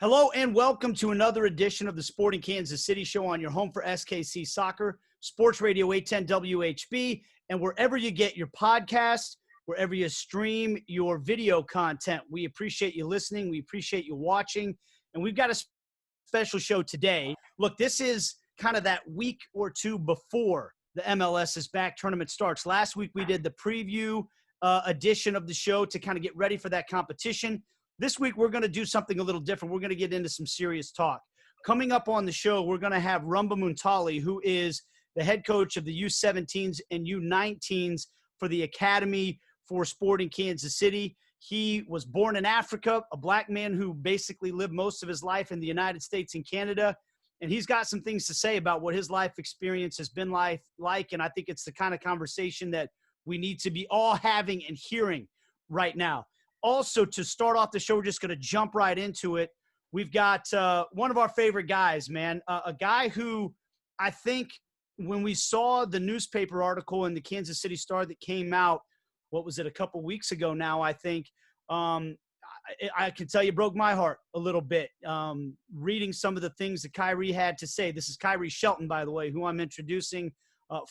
Hello and welcome to another edition of the Sporting Kansas City Show on your home for SKC Soccer, Sports Radio 810 WHB, and wherever you get your podcasts, wherever you stream your video content. We appreciate you listening. We appreciate you watching. And we've got a special show today. Look, this is kind of that week or two before the MLS's back tournament starts. Last week we did the preview edition of the show to kind of get ready for that competition. This week, we're going to do something a little different. We're going to get into some serious talk. Coming up on the show, we're going to have Rumba Munthali, who is the head coach of the U17s and U19s for the Academy for Sporting Kansas City. He was born in Africa, a black man who basically lived most of his life in the United States and Canada. And he's got some things to say about what his life experience has been like. And I think it's the kind of conversation that we need to be all having and hearing right now. Also, to start off the show, we're just going to jump right into it. We've got one of our favorite guys, man, a guy who I think when we saw the newspaper article in the Kansas City Star that came out, what was it, a couple weeks ago now, I think, I can tell you broke my heart a little bit. Reading some of the things that Khiry had to say. This is Khiry Shelton, by the way, who I'm introducing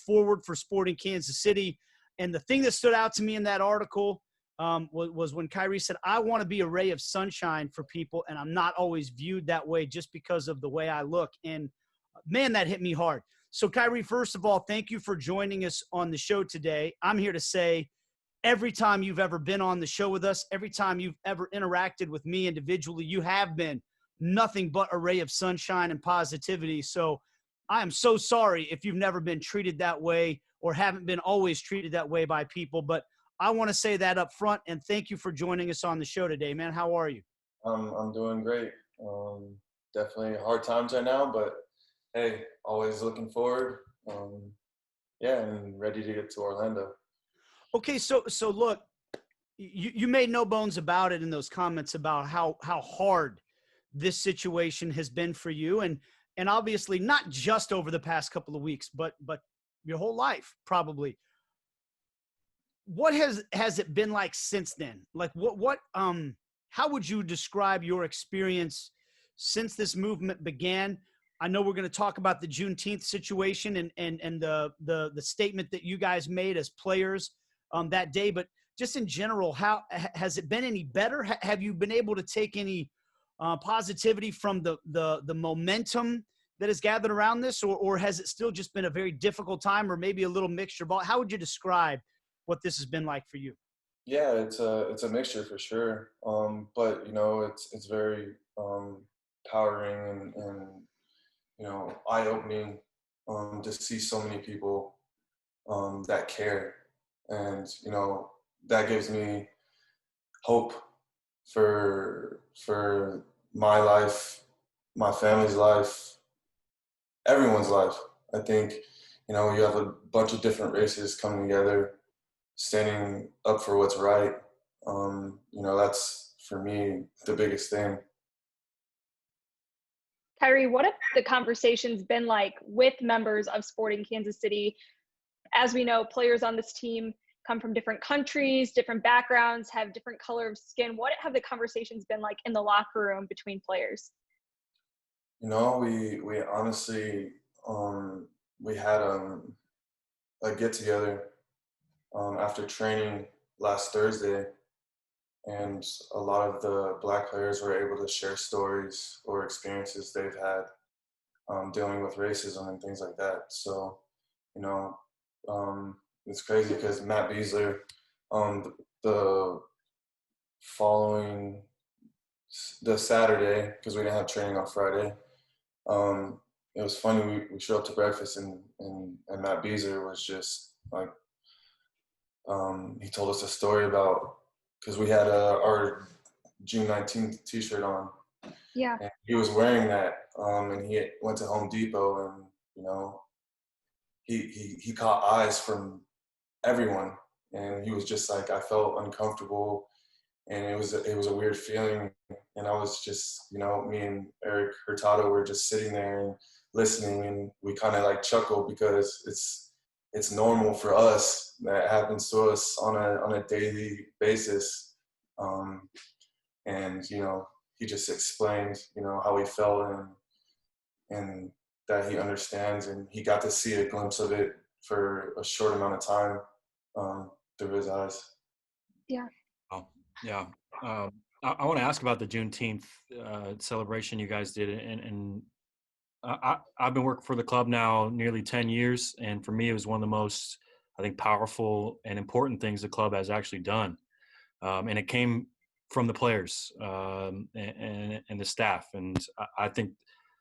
forward for Sporting Kansas City. And the thing that stood out to me in that article was when Khiry said, I want to be a ray of sunshine for people, and I'm not always viewed that way just because of the way I look. And, man, that hit me hard. So, Khiry, first of all, thank you for joining us on the show today. I'm here to say every time you've ever been on the show with us, every time you've ever interacted with me individually, you have been nothing but a ray of sunshine and positivity. So I am so sorry if you've never been treated that way or haven't been always treated that way by people, but I want to say that up front, and thank you for joining us on the show today, man. How are you? I'm doing great. Definitely hard times right now, but hey, always looking forward. And ready to get to Orlando. Okay, so look, you made no bones about it in those comments about how hard this situation has been for you, and obviously not just over the past couple of weeks, but your whole life probably. What has it been like since then? Like how would you describe your experience since this movement began? I know we're going to talk about the Juneteenth situation and the statement that you guys made as players that day, but just in general, how has it been any better? Have you been able to take any positivity from the momentum that has gathered around this, or has it still just been a very difficult time, or maybe a little mixture? How would you describe what this has been like for you? Yeah, it's a mixture for sure. But it's very empowering and eye-opening to see so many people that care, and that gives me hope for my life, my family's life, everyone's life. I think you have a bunch of different races coming together, standing up for what's right. That's for me the biggest thing. Khiry, what have the conversations been like with members of Sporting Kansas City? As we know, players on this team come from different countries, different backgrounds, have different color of skin. What have the conversations been like in the locker room between players? We honestly we had a get together after training last Thursday, and a lot of the black players were able to share stories or experiences they've had dealing with racism and things like that. So, it's crazy because Matt Beasler, the following the Saturday, because we didn't have training on Friday, it was funny. We showed up to breakfast and Matt Beasler was just like, he told us a story about, because we had our June 19th t-shirt on. Yeah. And he was wearing that, and he went to Home Depot, and he caught eyes from everyone, and he was just like, I felt uncomfortable, and it was a weird feeling, and I was just, me and Eric Hurtado were just sitting there and listening, and we kind of like chuckled because it's normal for us. That happens to us on a daily basis. And he just explained, you know, how he felt and that he understands, and he got to see a glimpse of it for a short amount of time through his eyes. Yeah. Oh, yeah. I want to ask about the Juneteenth celebration you guys did, and I've been working for the club now nearly 10 years, and for me, it was one of the most, I think, powerful and important things the club has actually done, and it came from the players and the staff, and I think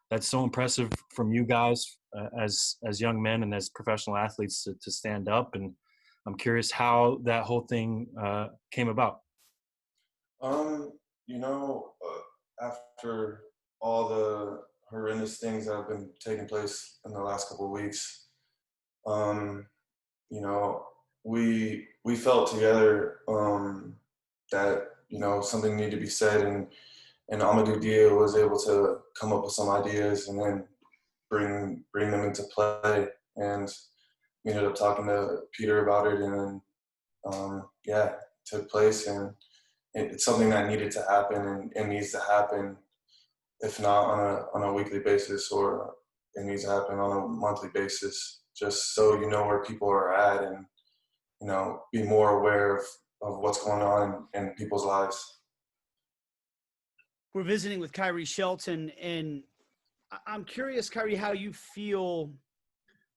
that's so impressive from you guys as young men and as professional athletes to stand up. And I'm curious how that whole thing came about. You know, after all the horrendous things that have been taking place in the last couple of weeks, you know, we felt together that, you know, something needed to be said, and Amadou Dia was able to come up with some ideas and then bring them into play. And we ended up talking to Peter about it, and then yeah, it took place, and it's something that needed to happen and needs to happen, if not on a weekly basis, or it needs to happen on a monthly basis, just so you know where people are at, and, you know, be more aware of what's going on in people's lives. We're visiting with Khiry Shelton, and I'm curious, Khiry, how you feel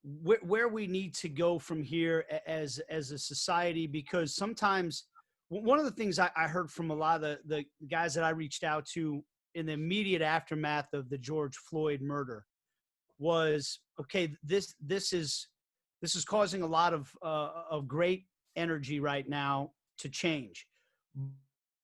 where we need to go from here as a society, because sometimes one of the things I heard from a lot of the guys that I reached out to in the immediate aftermath of the George Floyd murder was, okay, this is causing a lot of great energy right now to change,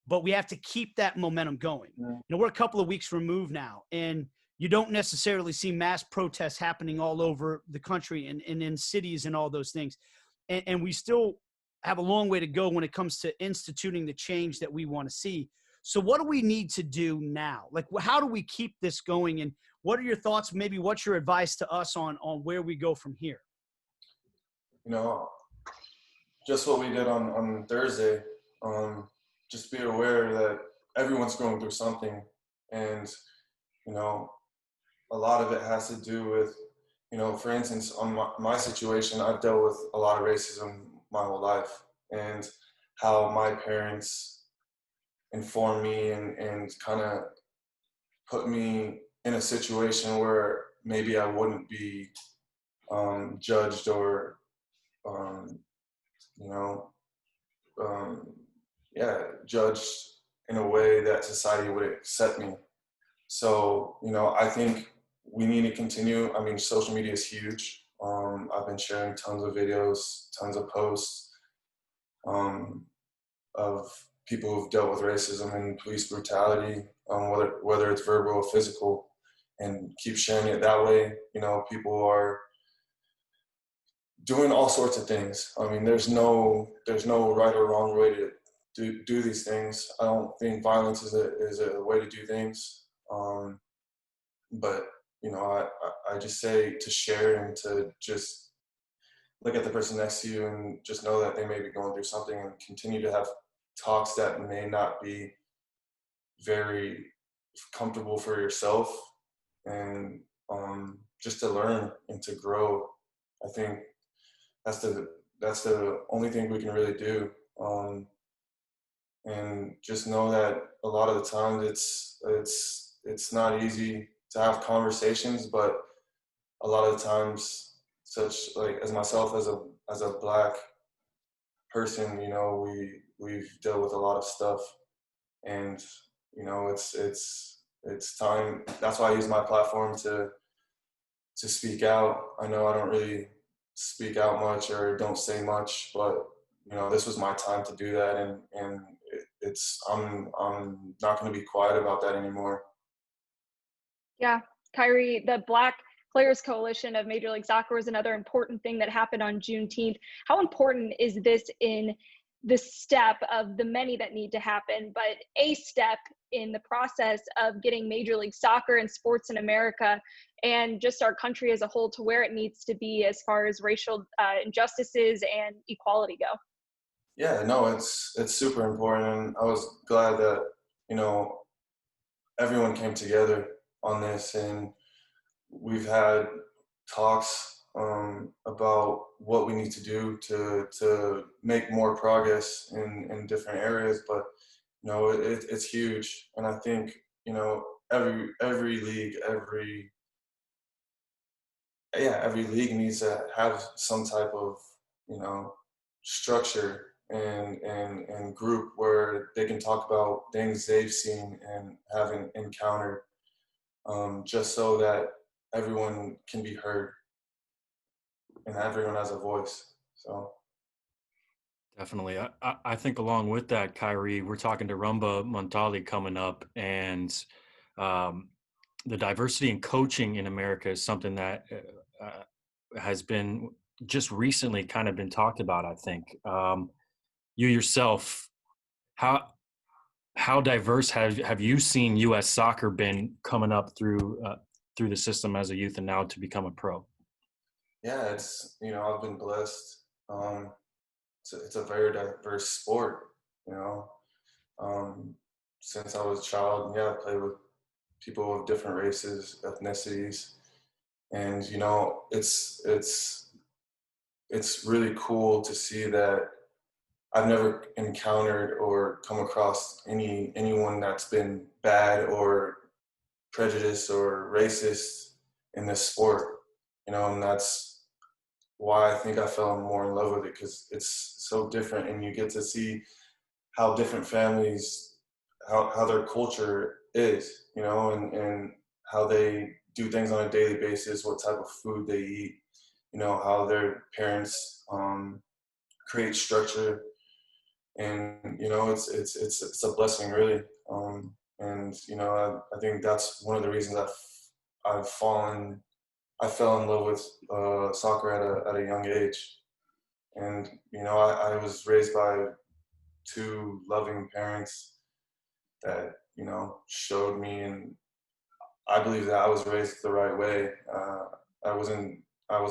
but we have to keep that momentum going. Yeah. You know, we're a couple of weeks removed now, and you don't necessarily see mass protests happening all over the country and in cities and all those things. And we still have a long way to go when it comes to instituting the change that we want to see. So what do we need to do now? Like, how do we keep this going? And what are your thoughts? Maybe what's your advice to us on where we go from here? You know, just what we did on Thursday, just be aware that everyone's going through something. And, you know, a lot of it has to do with, you know, for instance, on my situation, I've dealt with a lot of racism my whole life, and how my parents informed me and kind of put me in a situation where maybe I wouldn't be judged or, you know, judged in a way that society would accept me. So, you know, I think we need to continue. I mean, social media is huge. I've been sharing tons of videos, tons of posts of people who've dealt with racism and police brutality, whether it's verbal or physical, and keep sharing it that way. You know, people are doing all sorts of things. I mean, there's no right or wrong way to do these things. I don't think violence is a way to do things. But, you know, I just say to share and to just look at the person next to you and just know that they may be going through something, and continue to have talks that may not be very comfortable for yourself, and just to learn and to grow. I think that's the only thing we can really do. And just know that a lot of the times it's not easy to have conversations, but a lot of the times, such like as myself as a Black person, you know, we've dealt with a lot of stuff, and, you know, it's time. That's why I use my platform to speak out. I know I don't really speak out much or don't say much, but, you know, this was my time to do that, and I'm not going to be quiet about that anymore. Yeah, Khiry, the Black Players Coalition of Major League Soccer was another important thing that happened on Juneteenth. How important is this in the step of the many that need to happen, but a step in the process of getting Major League Soccer and sports in America and just our country as a whole to where it needs to be as far as racial injustices and equality go? Yeah, no, it's super important. And I was glad that, you know, everyone came together on this, and we've had talks about what we need to do to make more progress in different areas. But it's huge, and I think every league, every league needs to have some type of structure and group where they can talk about things they've seen and haven't encountered, just so that everyone can be heard and everyone has a voice. So Definitely. I think along with that, Khiry, we're talking to Rumba Munthali coming up, and the diversity in coaching in America is something that has been just recently kind of been talked about, I think. You yourself, how diverse have you seen U.S. soccer been coming up through the system as a youth and now to become a pro? Yeah, I've been blessed. It's a very diverse sport, since I was a child. Yeah, I played with people of different races, ethnicities, and it's really cool to see that I've never encountered or come across anyone that's been bad or prejudiced or racist in this sport, and that's why I think I fell more in love with it, because it's so different, and you get to see how different families, how their culture is, and how they do things on a daily basis, what type of food they eat, how their parents create structure. And it's a blessing, really. And I think that's one of the reasons I fell in love with soccer at a young age. And I was raised by two loving parents that showed me, and I believe that I was raised the right way. I was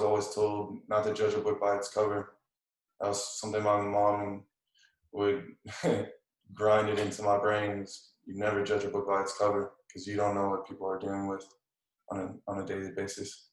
always told not to judge a book by its cover. That was something my mom would grind it into my brain. You never judge a book by its cover, because you don't know what people are dealing with on a daily basis.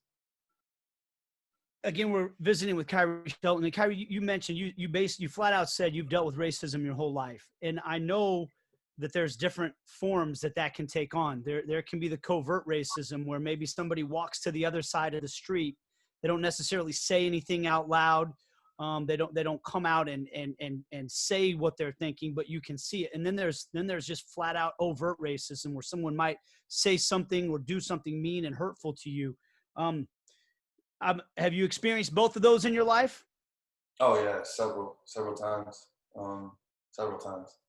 Again, we're visiting with Khiry Shelton. And Khiry, you mentioned you flat out said you've dealt with racism your whole life, and I know that there's different forms that can take on. There can be the covert racism, where maybe somebody walks to the other side of the street. They don't necessarily say anything out loud. They don't come out and say what they're thinking, but you can see it. And then there's just flat out overt racism, where someone might say something or do something mean and hurtful to you. Have you experienced both of those in your life? Oh yeah, several times. Several times.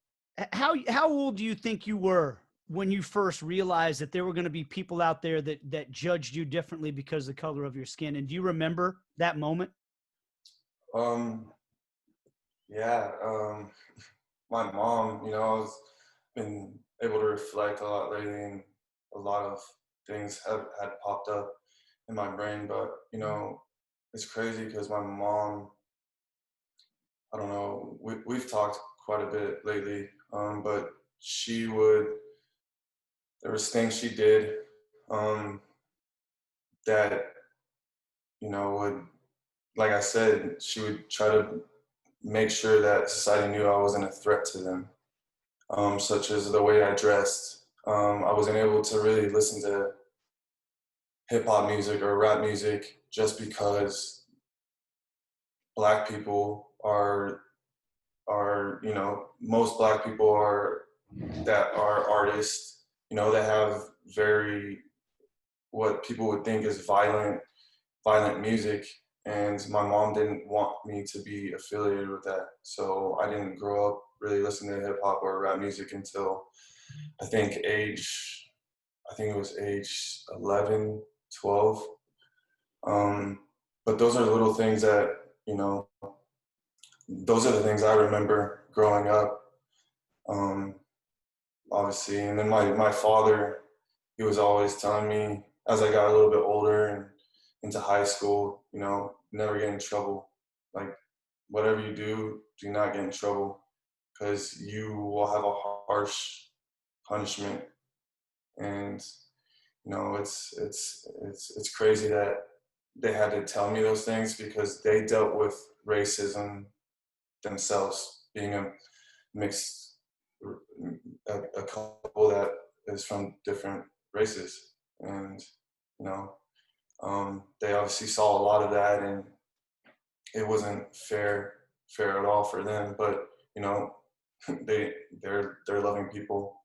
How old do you think you were when you first realized that there were going to be people out there that judged you differently because of the color of your skin? And do you remember that moment? Yeah. My mom, I've been able to reflect a lot lately, and a lot of things had popped up in my brain. But it's crazy, because my mom, I don't know, we've talked quite a bit lately, but there was things she did that would, like I said, she would try to make sure that society knew I wasn't a threat to them, such as the way I dressed. I wasn't able to really listen to hip hop music or rap music just because Black people are most Black people that are artists, they have very, what people would think is violent music. And my mom didn't want me to be affiliated with that. So I didn't grow up really listening to hip hop or rap music until I think it was age 11, 12. But those are little things that, those are the things I remember growing up, obviously. And then my father, he was always telling me, as I got a little bit older and into high school, never get in trouble. Like, whatever you do not get in trouble, because you will have a harsh punishment And, it's crazy that they had to tell me those things because they dealt with racism themselves, being a mixed, a couple that is from different races. And, they obviously saw a lot of that, and it wasn't fair at all for them. But, they're loving people.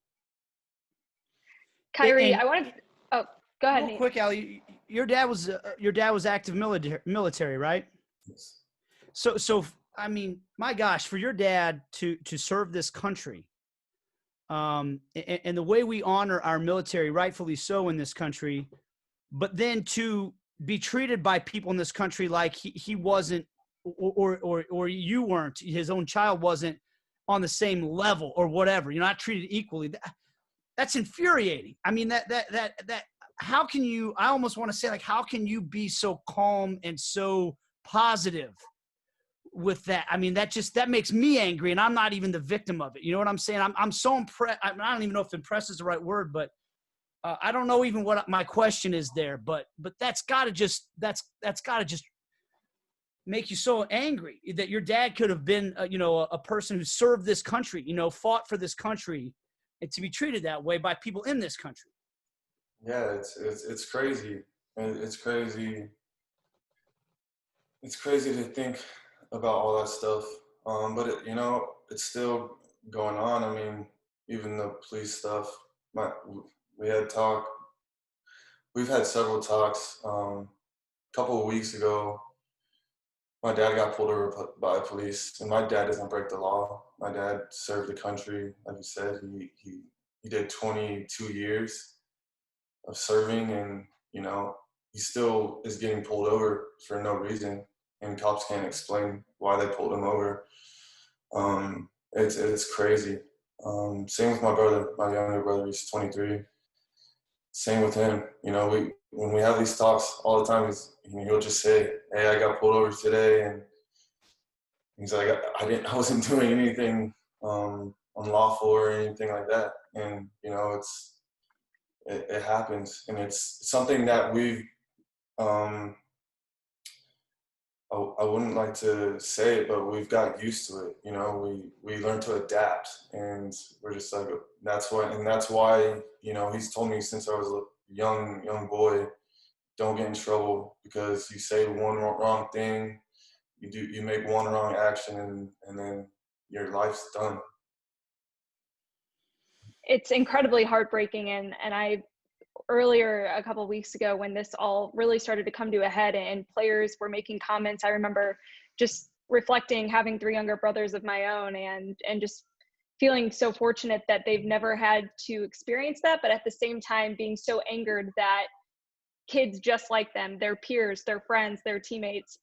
Khiry, And I wanted. Oh, go ahead, real Nate. quick, Aly, your dad was active military, right? So I mean, my gosh, for your dad to serve this country, and the way we honor our military, rightfully so, in this country, but then to be treated by people in this country like he wasn't, or you weren't, his own child wasn't on the same level or whatever, you're not treated equally. That's infuriating. I mean, that how can you, I almost want to say, like, how can you be so calm and so positive with that? I mean, that makes me angry, and I'm not even the victim of it. You know what I'm saying? I'm so impressed. I don't even know if impressed is the right word, but I don't know even what my question is there, but that's gotta just make you so angry that your dad could have been, a person who served this country, fought for this country, and to be treated that way by people in this country. Yeah, it's crazy. It's crazy. It's crazy to think about all that stuff. But it's still going on. I mean, even the police stuff. We had talk. We've had several talks. A couple of weeks ago, my dad got pulled over by police, and my dad doesn't break the law. My dad served the country, like you said. He did 22 years of serving, and he still is getting pulled over for no reason, and cops can't explain why they pulled him over. It's crazy. Same with my brother, my younger brother. He's 23. Same with him. When we have these talks all the time, he'll just say, "Hey, I got pulled over today," and he's like, I wasn't doing anything unlawful or anything like that." And it happens, and it's something that we've. I wouldn't like to say it, but we've got used to it. We learn to adapt, and we're just like, that's why he's told me since I was a young boy, don't get in trouble, because you say one wrong thing, you make one wrong action, and then your life's done. It's incredibly heartbreaking, and I earlier a couple of weeks ago, when this all really started to come to a head and players were making comments, I remember just reflecting, having 3 younger brothers of my own, and just feeling so fortunate that they've never had to experience that, but at the same time being so angered that kids just like them, their peers, their friends, their teammates,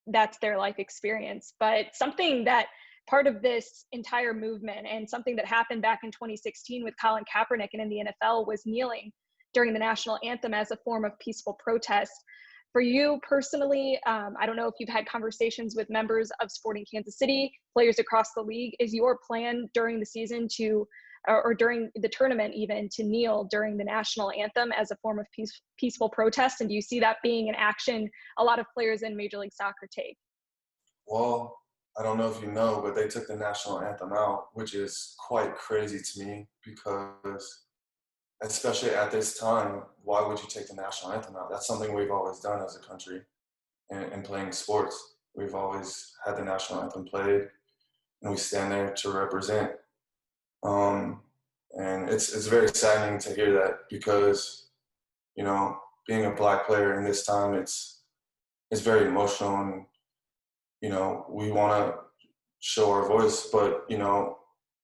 that's their life experience. But something that part of this entire movement, and something that happened back in 2016 with Colin Kaepernick and in the NFL, was kneeling during the national anthem as a form of peaceful protest. For you personally, I don't know if you've had conversations with members of Sporting Kansas City, players across the league. Is your plan during the season or during the tournament even, to kneel during the national anthem as a form of peaceful protest? And do you see that being an action a lot of players in Major League Soccer take? Well, I don't know if you know, but they took the national anthem out, which is quite crazy to me, because especially at this time, why would you take the national anthem out? That's something we've always done as a country in playing sports. We've always had the national anthem played, and we stand there to represent. And it's very saddening to hear that, because, being a Black player in this time, it's very emotional, and, we want to show our voice, but,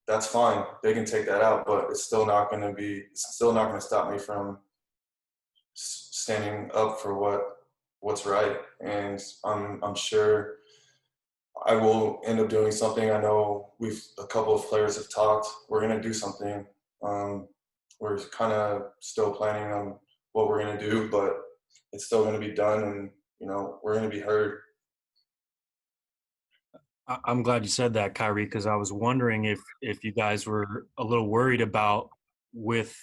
that's fine. They can take that out, but it's still not going to stop me from standing up for what's right. And I'm sure I will end up doing something. I know a couple of players have talked. We're going to do something. We're kind of still planning on what we're going to do, but it's still going to be done, and, we're going to be heard. I'm glad you said that, Khiry, because I was wondering if you guys were a little worried about, with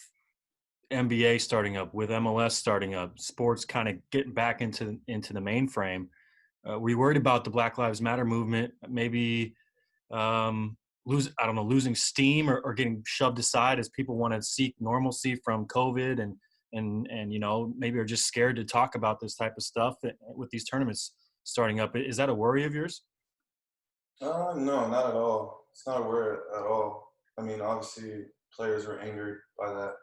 NBA starting up, with MLS starting up, sports kind of getting back into the mainframe, were you worried about the Black Lives Matter movement maybe losing steam or getting shoved aside as people want to seek normalcy from COVID and maybe are just scared to talk about this type of stuff with these tournaments starting up? Is that a worry of yours? No, not at all. It's not a worry at all. I mean, obviously, players were angered by that,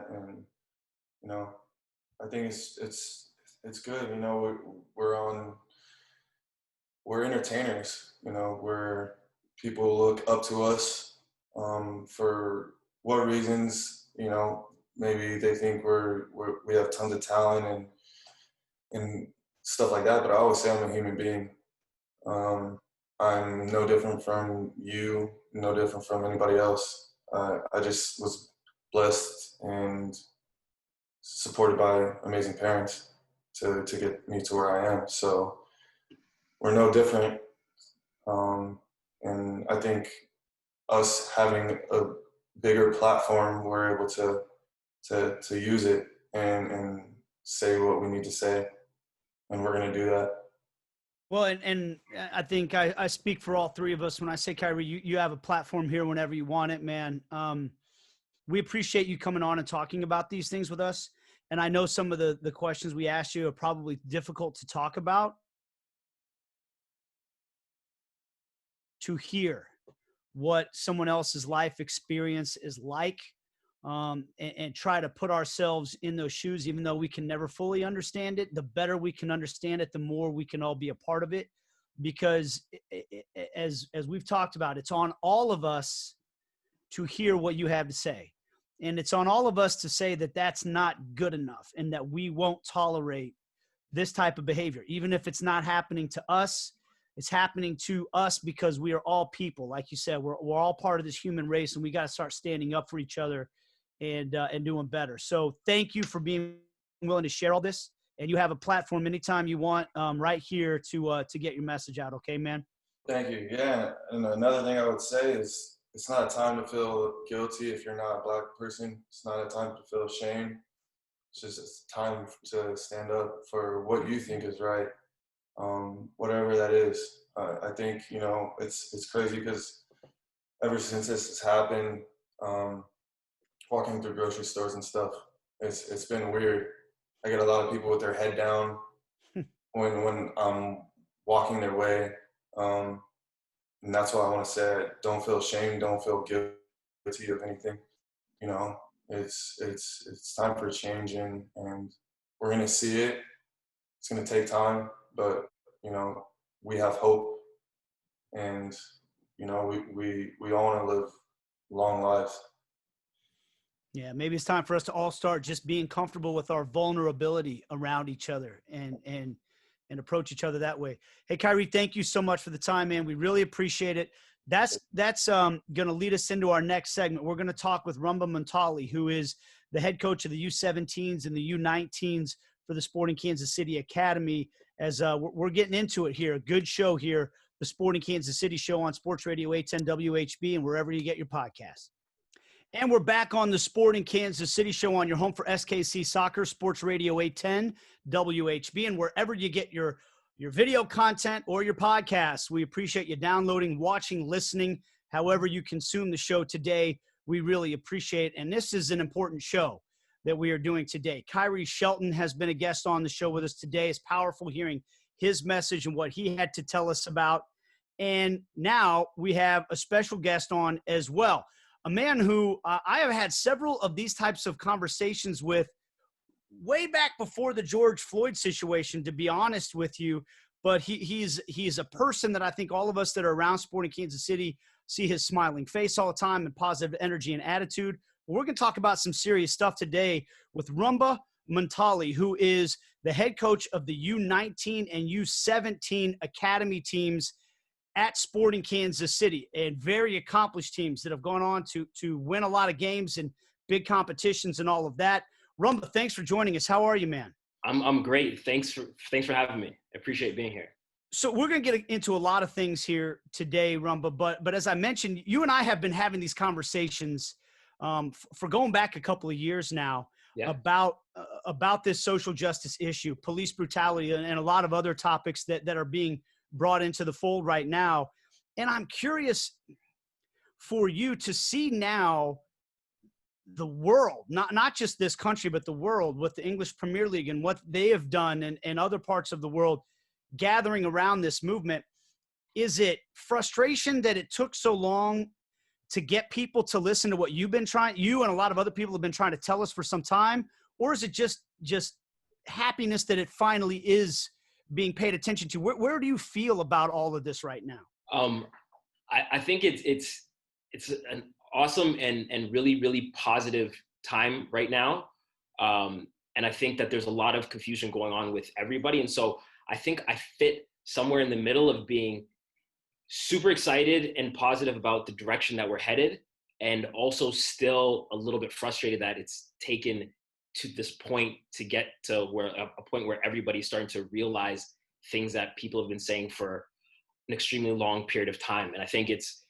and I think it's good. We're entertainers. Where people look up to us for what reasons. Maybe they think we have tons of talent and stuff like that. But I always say I'm a human being. I'm no different from you, no different from anybody else. I just was blessed and supported by amazing parents to get me to where I am. So we're no different. And I think us having a bigger platform, we're able to use it and say what we need to say. And we're going to do that. Well, and I think I speak for all three of us when I say, Khiry, you have a platform here whenever you want it, man. We appreciate you coming on and talking about these things with us. And I know some of the questions we asked you are probably difficult to talk about. To hear what someone else's life experience is like, and try to put ourselves in those shoes, even though we can never fully understand it. The better we can understand it, the more we can all be a part of it. Because as we've talked about, it's on all of us to hear what you have to say. And it's on all of us to say that that's not good enough and that we won't tolerate this type of behavior. Even if it's not happening to us, it's happening to us because we are all people. Like you said, we're all part of this human race, and we got to start standing up for each other and doing better. So thank you for being willing to share all this. And you have a platform anytime you want, right here to get your message out. Okay, man? Thank you. Yeah. And another thing I would say is it's not a time to feel guilty if you're not a Black person. It's not a time to feel shame. It's just a time to stand up for what you think is right, whatever that is. I think, it's crazy because ever since this has happened, walking through grocery stores and stuff, it's been weird. I get a lot of people with their head down when I'm walking their way. And that's why I want to say, don't feel shame, don't feel guilty of anything. It's time for a change, and we're going to see it. It's going to take time, but, we have hope, and, we all want to live long lives. Yeah, maybe it's time for us to all start just being comfortable with our vulnerability around each other and approach each other that way. Hey, Khiry, thank you so much for the time, man. We really appreciate it. That's going to lead us into our next segment. We're going to talk with Rumba Munthali, who is the head coach of the U17s and the U19s for the Sporting Kansas City Academy. As we're getting into it here, a good show here, the Sporting Kansas City Show on Sports Radio 810 WHB and wherever you get your podcasts. And we're back on the Sporting Kansas City Show on your home for SKC Soccer, Sports Radio 810 WHB, and wherever you get your video content or your podcasts. We appreciate you downloading, watching, listening, however you consume the show today. We really appreciate it. And this is an important show that we are doing today. Khiry Shelton has been a guest on the show with us today. It's powerful hearing his message and what he had to tell us about. And now we have a special guest on as well. A man who I have had several of these types of conversations with way back before the George Floyd situation, to be honest with you. But he's a person that I think all of us that are around Sporting Kansas City see his smiling face all the time and positive energy and attitude. We're going to talk about some serious stuff today with Rumba Munthali, who is the head coach of the U19 and U17 academy teams at Sporting Kansas City, and very accomplished teams that have gone on to win a lot of games and big competitions and all of that. Rumba, thanks for joining us. How are you, man? I'm great. Thanks for having me. I appreciate being here. So we're going to get into a lot of things here today, Rumba, but as I mentioned, you and I have been having these conversations for going back a couple of years now about this social justice issue, police brutality, and a lot of other topics that are being brought into the fold right now. And I'm curious for you to see now the world, not just this country, but the world with the English Premier League and what they have done and other parts of the world gathering around this movement. Is it frustration that it took so long to get people to listen to what you and a lot of other people have been trying to tell us for some time? Or is it just happiness that it finally is being paid attention to? Where do you feel about all of this right now? I think it's an awesome and really, really positive time right now. And I think that there's a lot of confusion going on with everybody. And so I think I fit somewhere in the middle of being super excited and positive about the direction that we're headed, and also still a little bit frustrated that it's taken to this point to get to where a point where everybody's starting to realize things that people have been saying for an extremely long period of time. And I think it's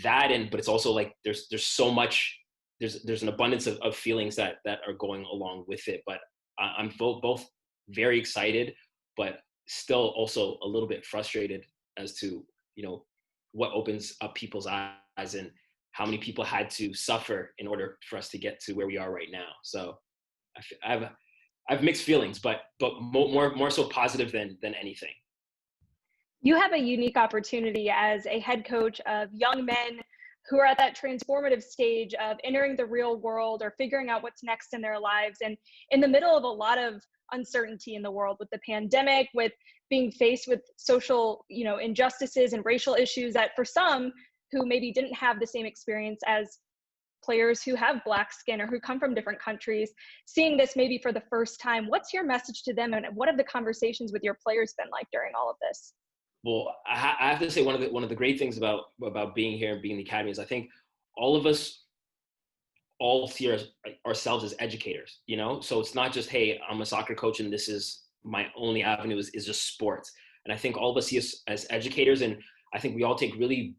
that, but it's also like there's so much, there's an abundance of feelings that are going along with it. But I'm both very excited, but still also a little bit frustrated as to, what opens up people's eyes and how many people had to suffer in order for us to get to where we are right now. So I have mixed feelings, but more so positive than anything. You have a unique opportunity as a head coach of young men who are at that transformative stage of entering the real world or figuring out what's next in their lives, and in the middle of a lot of uncertainty in the world with the pandemic, with being faced with social, injustices and racial issues that for some who maybe didn't have the same experience as players who have Black skin or who come from different countries, seeing this maybe for the first time, what's your message to them, and what have the conversations with your players been like during all of this? Well, I have to say one of the great things about being here and being in the academy is I think all of us all see ourselves as educators, So it's not just, hey, I'm a soccer coach and this is my only avenue is just sports. And I think all of us see us as educators, and I think we all take really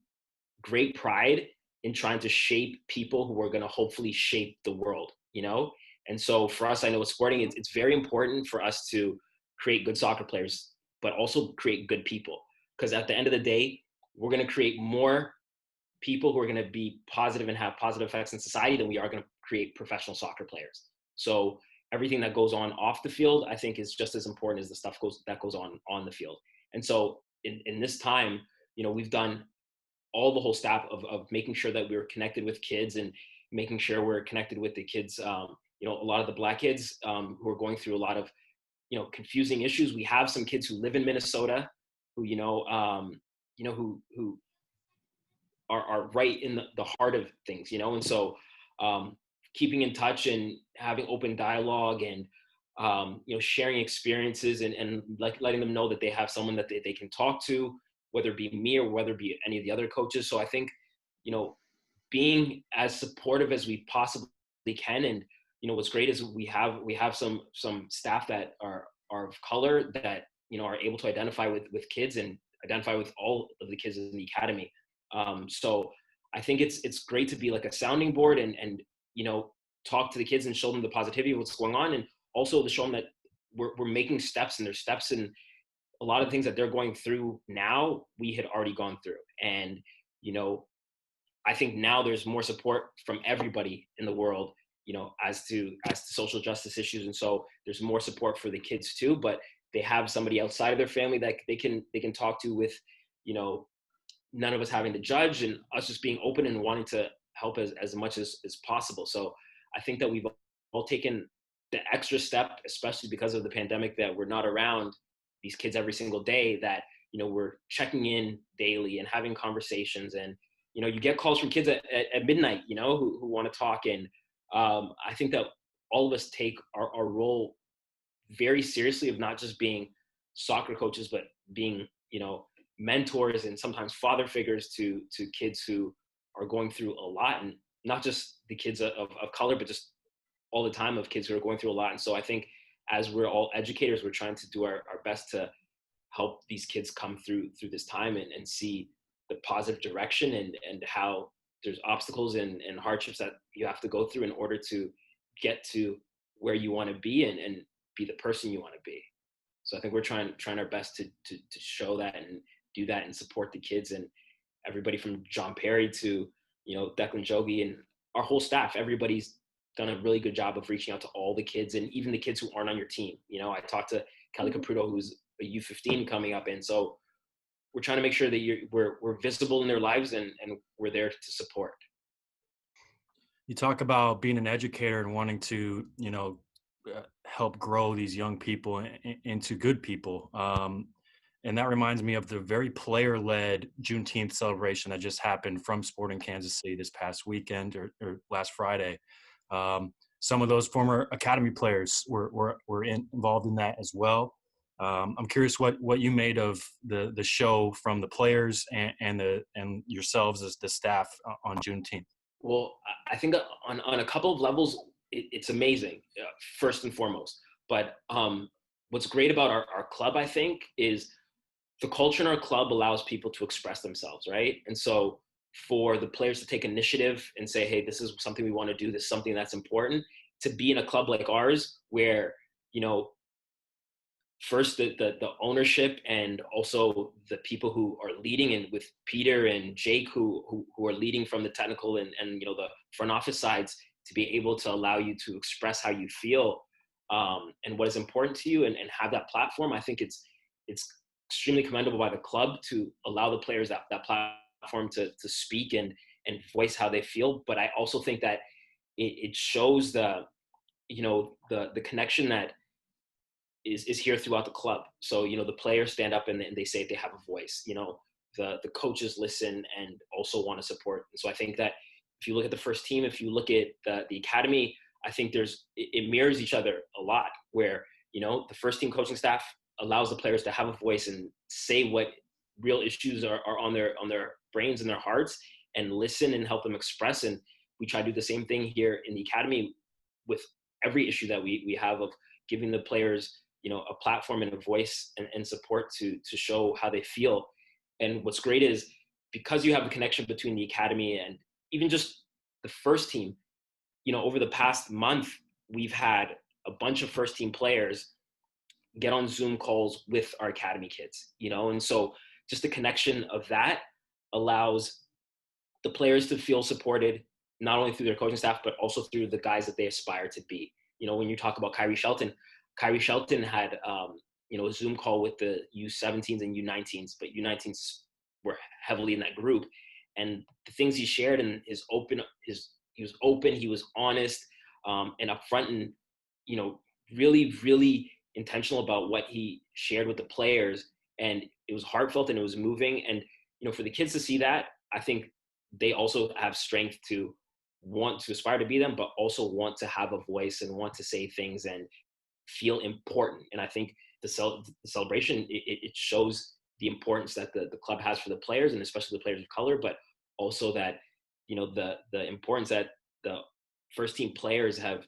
great pride in trying to shape people who are going to hopefully shape the world, And so for us, I know with sporting, it's very important for us to create good soccer players, but also create good people. Because at the end of the day, we're going to create more people who are going to be positive and have positive effects in society than we are going to create professional soccer players. So everything that goes on off the field, I think, is just as important as the stuff that goes on the field. And so in this time, we've done all the whole staff of making sure that we're connected with kids and making sure we're connected with the kids, a lot of the Black kids who are going through a lot of, confusing issues. We have some kids who live in Minnesota who, who are right in the heart of things, And so keeping in touch and having open dialogue and, sharing experiences and like letting them know that they have someone that they can talk to, whether it be me or whether it be any of the other coaches. So I think, being as supportive as we possibly can. And, what's great is we have some staff that are of color that, are able to identify with kids and identify with all of the kids in the academy. So I think it's great to be like a sounding board and talk to the kids and show them the positivity of what's going on, and also to show them that we're making steps, and there's steps in a lot of things that they're going through now we had already gone through. And I think now there's more support from everybody in the world, as to social justice issues, and so there's more support for the kids too, but they have somebody outside of their family that they can talk to with, none of us having to judge, and us just being open and wanting to help as much as possible. So I think that we've all taken the extra step, especially because of the pandemic, that we're not around these kids every single day, that, we're checking in daily and having conversations. And, you get calls from kids at midnight, who want to talk. And I think that all of us take our role very seriously, of not just being soccer coaches, but being, mentors and sometimes father figures to kids who are going through a lot, and not just the kids of color, but just all the time of kids who are going through a lot. And so I think as we're all educators, we're trying to do our best to help these kids come through this time and see the positive direction and how there's obstacles and hardships that you have to go through in order to get to where you want to be and be the person you want to be. So I think we're trying our best to show that and do that and support the kids and everybody from John Perry to, Declan Jogi and our whole staff. Everybody's done a really good job of reaching out to all the kids and even the kids who aren't on your team. I talked to Kelly Caputo, who's a U15 coming up. And so we're trying to make sure that we're visible in their lives and we're there to support. You talk about being an educator and wanting to, help grow these young people into good people. And that reminds me of the very player-led Juneteenth celebration that just happened from Sporting Kansas City this past weekend or last Friday. Some of those former academy players were involved in that as well. I'm curious what you made of the show from the players and yourselves as the staff on Juneteenth. Well, I think on a couple of levels, it's amazing, first and foremost. But what's great about our club, I think, is the culture in our club allows people to express themselves, right? And so for the players to take initiative and say, hey, this is something we want to do, this is something that's important, to be in a club like ours where, first the ownership and also the people who are leading, and with Peter and Jake who are leading from the technical and the front office sides, to be able to allow you to express how you feel and what is important to you and have that platform. I think it's extremely commendable by the club to allow the players that platform to speak and voice how they feel. But I also think that it shows the connection that is here throughout the club. So, the players stand up and they say they have a voice, the coaches listen and also want to support. And so I think that if you look at the first team, if you look at the academy, I think it mirrors each other a lot where, the first team coaching staff allows the players to have a voice and say what real issues are on their brains and their hearts and listen and help them express. And we try to do the same thing here in the academy with every issue that we have, of giving the players, a platform and a voice and support to show how they feel. And what's great is because you have a connection between the academy and even just the first team, over the past month, we've had a bunch of first team players get on Zoom calls with our academy kids, and so just the connection of that allows the players to feel supported, not only through their coaching staff, but also through the guys that they aspire to be. When you talk about Khiry Shelton had, a Zoom call with the U17s and U19s, but U19s were heavily in that group. And the things he shared and he was open, he was honest and upfront and, really, really intentional about what he shared with the players. And it was heartfelt and it was moving. And, for the kids to see that, I think they also have strength to want to aspire to be them, but also want to have a voice and want to say things and feel important. And I think the celebration, it shows the importance that the club has for the players, and especially the players of color, but also that, the importance that the first team players have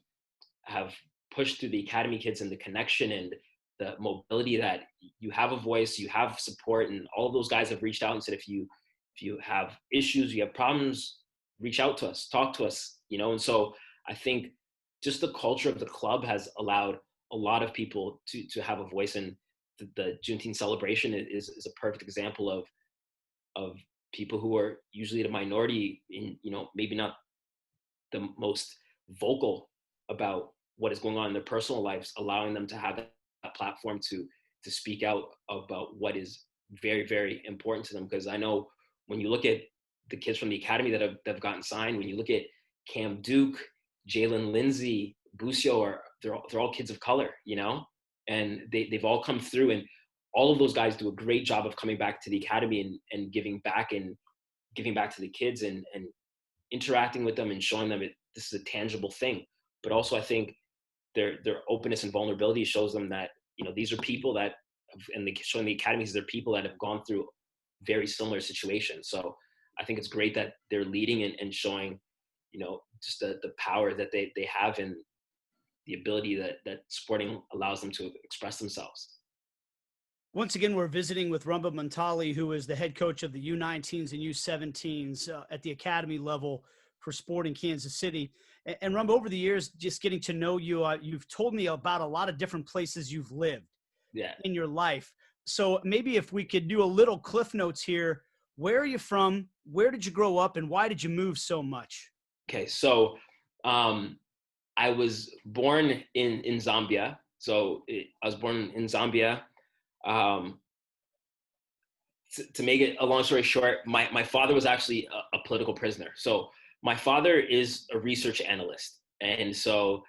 pushed through the academy kids, and the connection and the mobility, that you have a voice, you have support, and all of those guys have reached out and said, if you have issues, you have problems, reach out to us, talk to us, And so I think just the culture of the club has allowed a lot of people to have a voice, and the Juneteenth celebration is a perfect example of people who are usually the minority in, maybe not the most vocal about what is going on in their personal lives, allowing them to have that platform to speak out about what is very, very important to them. Because I know when you look at the kids from the academy that have gotten signed, when you look at Cam Duke, Jalen Lindsay, Busio, they're all kids of color, and they've all come through, and all of those guys do a great job of coming back to the academy and giving back to the kids and interacting with them and showing them this is a tangible thing. But also I think their openness and vulnerability shows them that, these are people that, and showing the academies, they're people that have gone through very similar situations. So I think it's great that they're leading and showing, just the power that they have and the ability that sporting allows them to express themselves. Once again, we're visiting with Rumba Munthali, who is the head coach of the U19s and U17s at the academy level for sport in Kansas City. And Rumba, over the years, just getting to know you, you've told me about a lot of different places you've lived in your life. So maybe if we could do a little cliff notes here, where are you from? Where did you grow up? And why did you move so much? Okay, so I was born in Zambia. I was born in Zambia. To make it a long story short, my father was actually a political prisoner. So my father is a research analyst. And so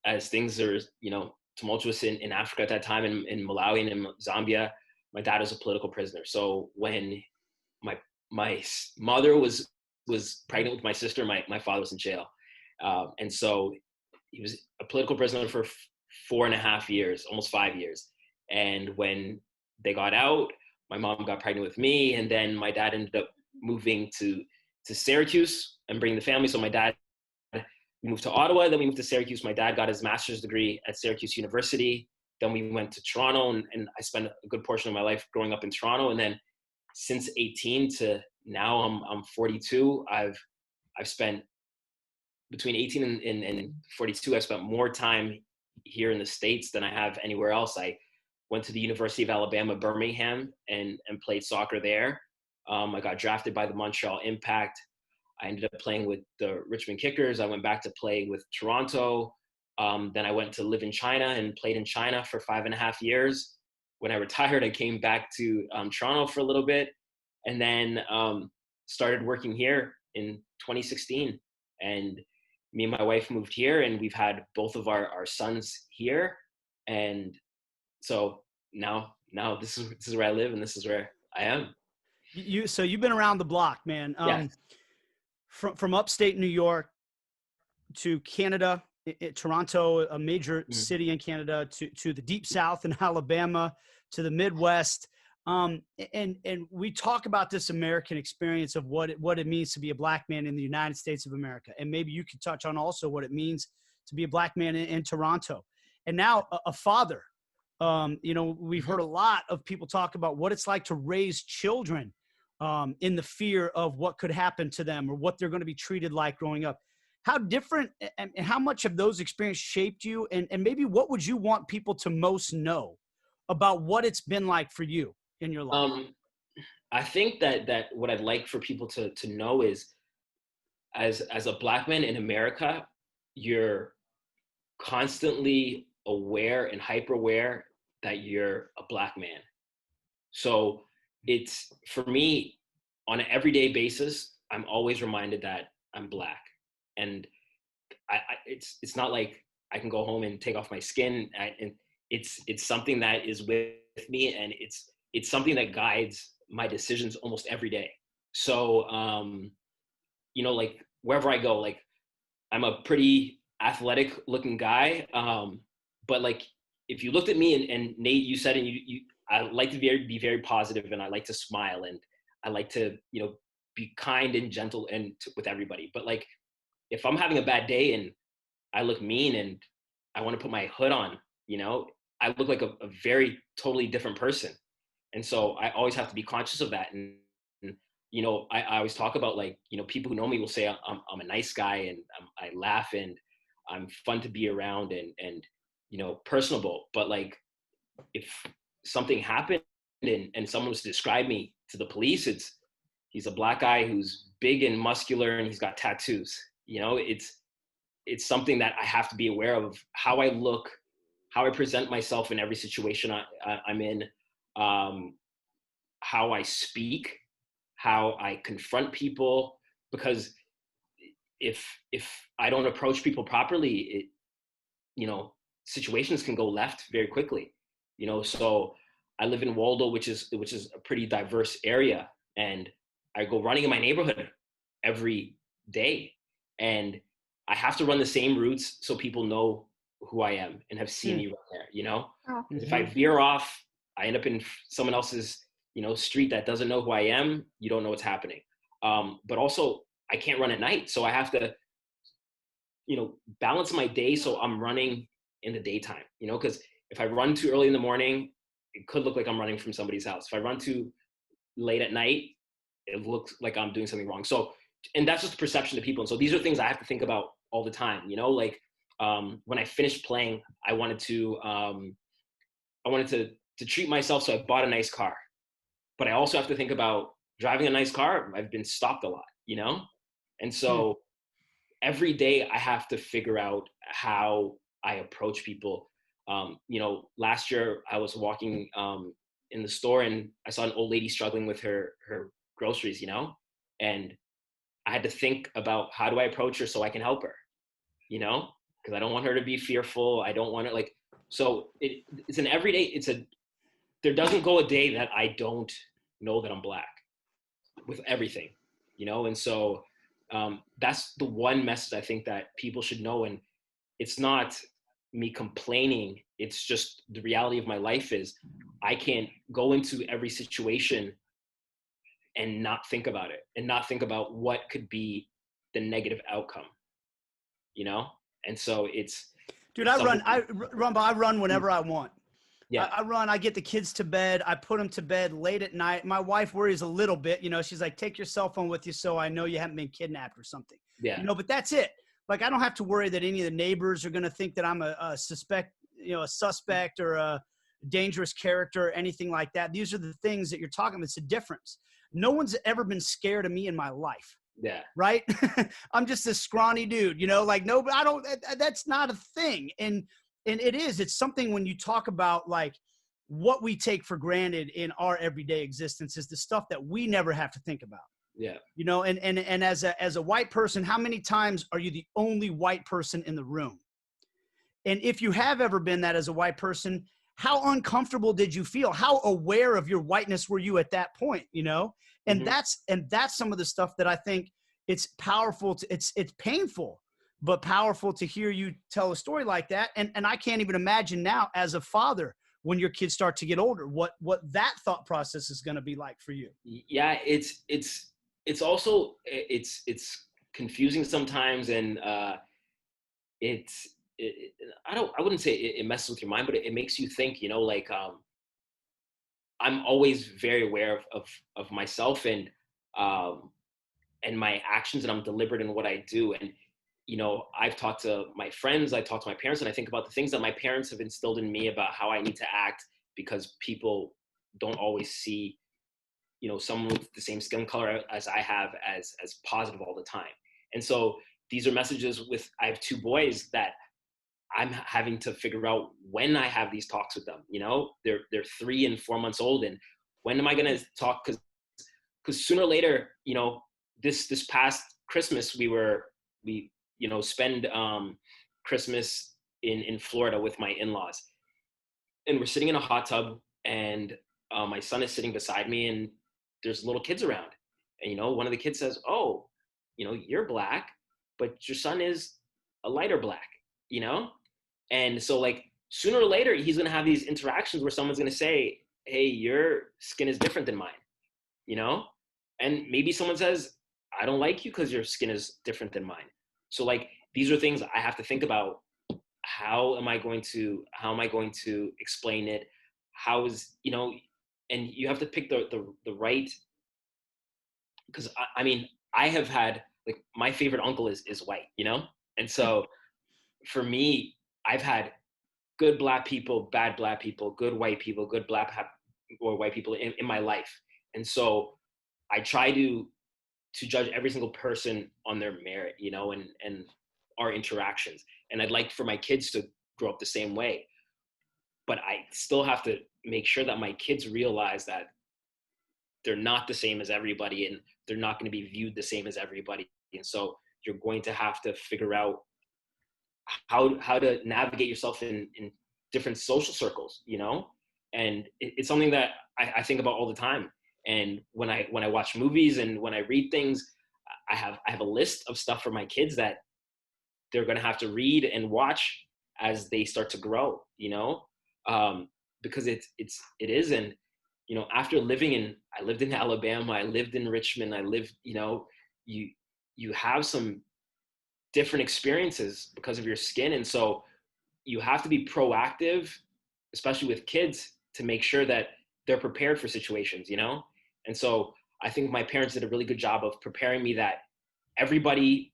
as things are, tumultuous in Africa at that time, in Malawi and in Zambia, my dad was a political prisoner. So when my mother was pregnant with my sister, my father was in jail. And so he was a political prisoner for 4.5 years, almost 5 years. And when they got out, my mom got pregnant with me, and then my dad ended up moving to Syracuse and bringing the family. So my dad moved to Ottawa, then we moved to Syracuse. My dad got his master's degree at Syracuse University. Then we went to Toronto, and I spent a good portion of my life growing up in Toronto. And then since 18 to now, I'm 42. I've spent between 18 and 42. I've spent more time here in the States than I have anywhere else. I went to the University of Alabama, Birmingham, and played soccer there. I got drafted by the Montreal Impact. I ended up playing with the Richmond Kickers. I went back to play with Toronto. Then I went to live in China and played in China for 5.5 years. When I retired, I came back to Toronto for a little bit, and then started working here in 2016. And me and my wife moved here, and we've had both of our sons here. And so now this is where I live, and this is where I am. So you've been around the block, man. Yes. From upstate New York to Canada, Toronto, a major city in Canada, to the deep South in Alabama, to the Midwest. And we talk about this American experience of what it means to be a black man in the United States of America. And maybe you could touch on also what it means to be a black man in Toronto. And now a father. We've heard a lot of people talk about what it's like to raise children in the fear of what could happen to them or what they're going to be treated like growing up. How different and how much have those experiences shaped you? And maybe what would you want people to most know about what it's been like for you in your life? I think that what I'd like for people to know is, as a black man in America, you're constantly aware and hyper aware that you're a black man. So it's, for me, on an everyday basis, I'm always reminded that I'm black. And it's not like I can go home and take off my skin. And it's something that is with me, and it's something that guides my decisions almost every day. So, like wherever I go, like I'm a pretty athletic looking guy. But like, if you looked at me and Nate, you said, and I like to be very positive, and I like to smile, and I like to, be kind and gentle with everybody. But like, if I'm having a bad day and I look mean and I want to put my hood on, I look like a very totally different person. And so I always have to be conscious of that. And I always talk about, like, people who know me will say I'm a nice guy, and I laugh, and I'm fun to be around, and personable. But like, if something happened and someone was to describe me to the police, he's a black guy who's big and muscular, and he's got tattoos. It's something that I have to be aware of how I look, how I present myself in every situation I'm in, how I speak, how I confront people. Because if I don't approach people properly, situations can go left very quickly. So I live in Waldo, which is a pretty diverse area, and I go running in my neighborhood every day, and I have to run the same routes so people know who I am and have seen me run there. If I veer off, I end up in someone else's street that doesn't know who I am. You don't know what's happening. But also, I can't run at night, so I have to balance my day so I'm running in the daytime, because if I run too early in the morning, it could look like I'm running from somebody's house. If I run too late at night, it looks like I'm doing something wrong. So, and that's just perception to people. And so these are things I have to think about all the time, you know, like when I finished playing, I wanted to treat myself. So I bought a nice car, but I also have to think about driving a nice car. I've been stopped a lot, you know? And so every day I have to figure out how I approach people. You know, last year I was walking in the store and I saw an old lady struggling with her groceries, you know, and I had to think about how do I approach her so I can help her, you know, because I don't want her to be fearful. I don't want it so it's an everyday, there doesn't go a day that I don't know that I'm Black with everything, you know? And so that's the one message I think that people should know. And it's not me complaining. It's just the reality of my life is I can't go into every situation and not think about it and not think about what could be the negative outcome, you know? And so dude, I run whenever I want. Yeah. I run, I get the kids to bed. I put them to bed late at night. My wife worries a little bit, you know, she's like, take your cell phone with you so I know you haven't been kidnapped or something. Yeah. You know, but that's it. Like, I don't have to worry that any of the neighbors are going to think that I'm a suspect or a dangerous character or anything like that. These are the things that you're talking about. It's a difference. No one's ever been scared of me in my life. Yeah. Right. I'm just this scrawny dude, you know, like, no, that's not a thing. And it's something when you talk about like what we take for granted in our everyday existence is the stuff that we never have to think about. Yeah. You know, and as a white person, how many times are you the only white person in the room? And if you have ever been that as a white person, how uncomfortable did you feel? How aware of your whiteness were you at that point, you know? And that's some of the stuff that I think it's powerful. It's painful, but powerful to hear you tell a story like that. And I can't even imagine now as a father, when your kids start to get older, what that thought process is going to be like for you. Yeah. It's also, it's confusing sometimes. And I wouldn't say it messes with your mind, but it makes you think, you know, like, I'm always very aware of myself and my actions, and I'm deliberate in what I do. And, you know, I've talked to my friends, I talk to my parents, and I think about the things that my parents have instilled in me about how I need to act, because people don't always see, you know, someone with the same skin color as I have as positive all the time. And so these are messages I have 2 boys that I'm having to figure out when I have these talks with them. You know, they're 3 and 4 months old, and when am I going to talk? Because sooner or later, you know, this past Christmas we spend Christmas in Florida with my in-laws, and we're sitting in a hot tub, and my son is sitting beside me, and there's little kids around, and you know, one of the kids says, "Oh, you know, you're Black, but your son is a lighter Black," you know. And so, like, sooner or later, he's going to have these interactions where someone's going to say, hey, your skin is different than mine, you know? And maybe someone says, I don't like you because your skin is different than mine. So, like, these are things I have to think about. How am I going to explain it? How is, you know, and you have to pick the right, because I mean, I have had, like, my favorite uncle is white, you know? And so for me, I've had good Black people, bad Black people, good white people, good Black or white people in my life. And so I try to judge every single person on their merit, you know, and our interactions. And I'd like for my kids to grow up the same way. But I still have to make sure that my kids realize that they're not the same as everybody, and they're not going to be viewed the same as everybody. And so you're going to have to figure out how to navigate yourself in different social circles, you know? And it's something that I think about all the time. And when I watch movies and when I read things, I have a list of stuff for my kids that they're going to have to read and watch as they start to grow, you know? Because it is. And, you know, after I lived in Alabama, I lived in Richmond, you know, you have some different experiences because of your skin. And so you have to be proactive, especially with kids, to make sure that they're prepared for situations, And so I think my parents did a really good job of preparing me that everybody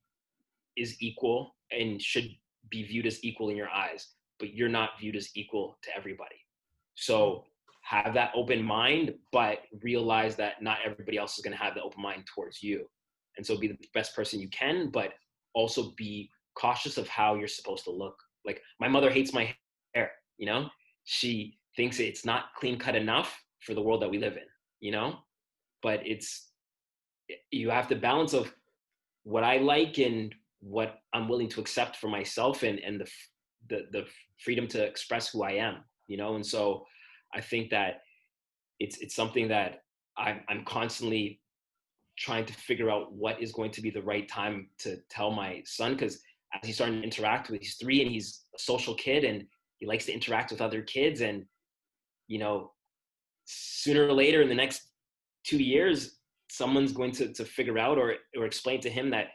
is equal and should be viewed as equal in your eyes, but you're not viewed as equal to everybody. So have that open mind, but realize that not everybody else is going to have the open mind towards you. And so be the best person you can, but also be cautious of how you're supposed to look. Like my mother hates my hair, she thinks it's not clean cut enough for the world that we live in, but you have the balance of what I like and what I'm willing to accept for myself and the freedom to express who I am, And so I think that it's something that I'm constantly trying to figure out what is going to be the right time to tell my son, because as he's starting to interact with, he's 3 and he's a social kid and he likes to interact with other kids. And, sooner or later in the next 2 years, someone's going to figure out or explain to him that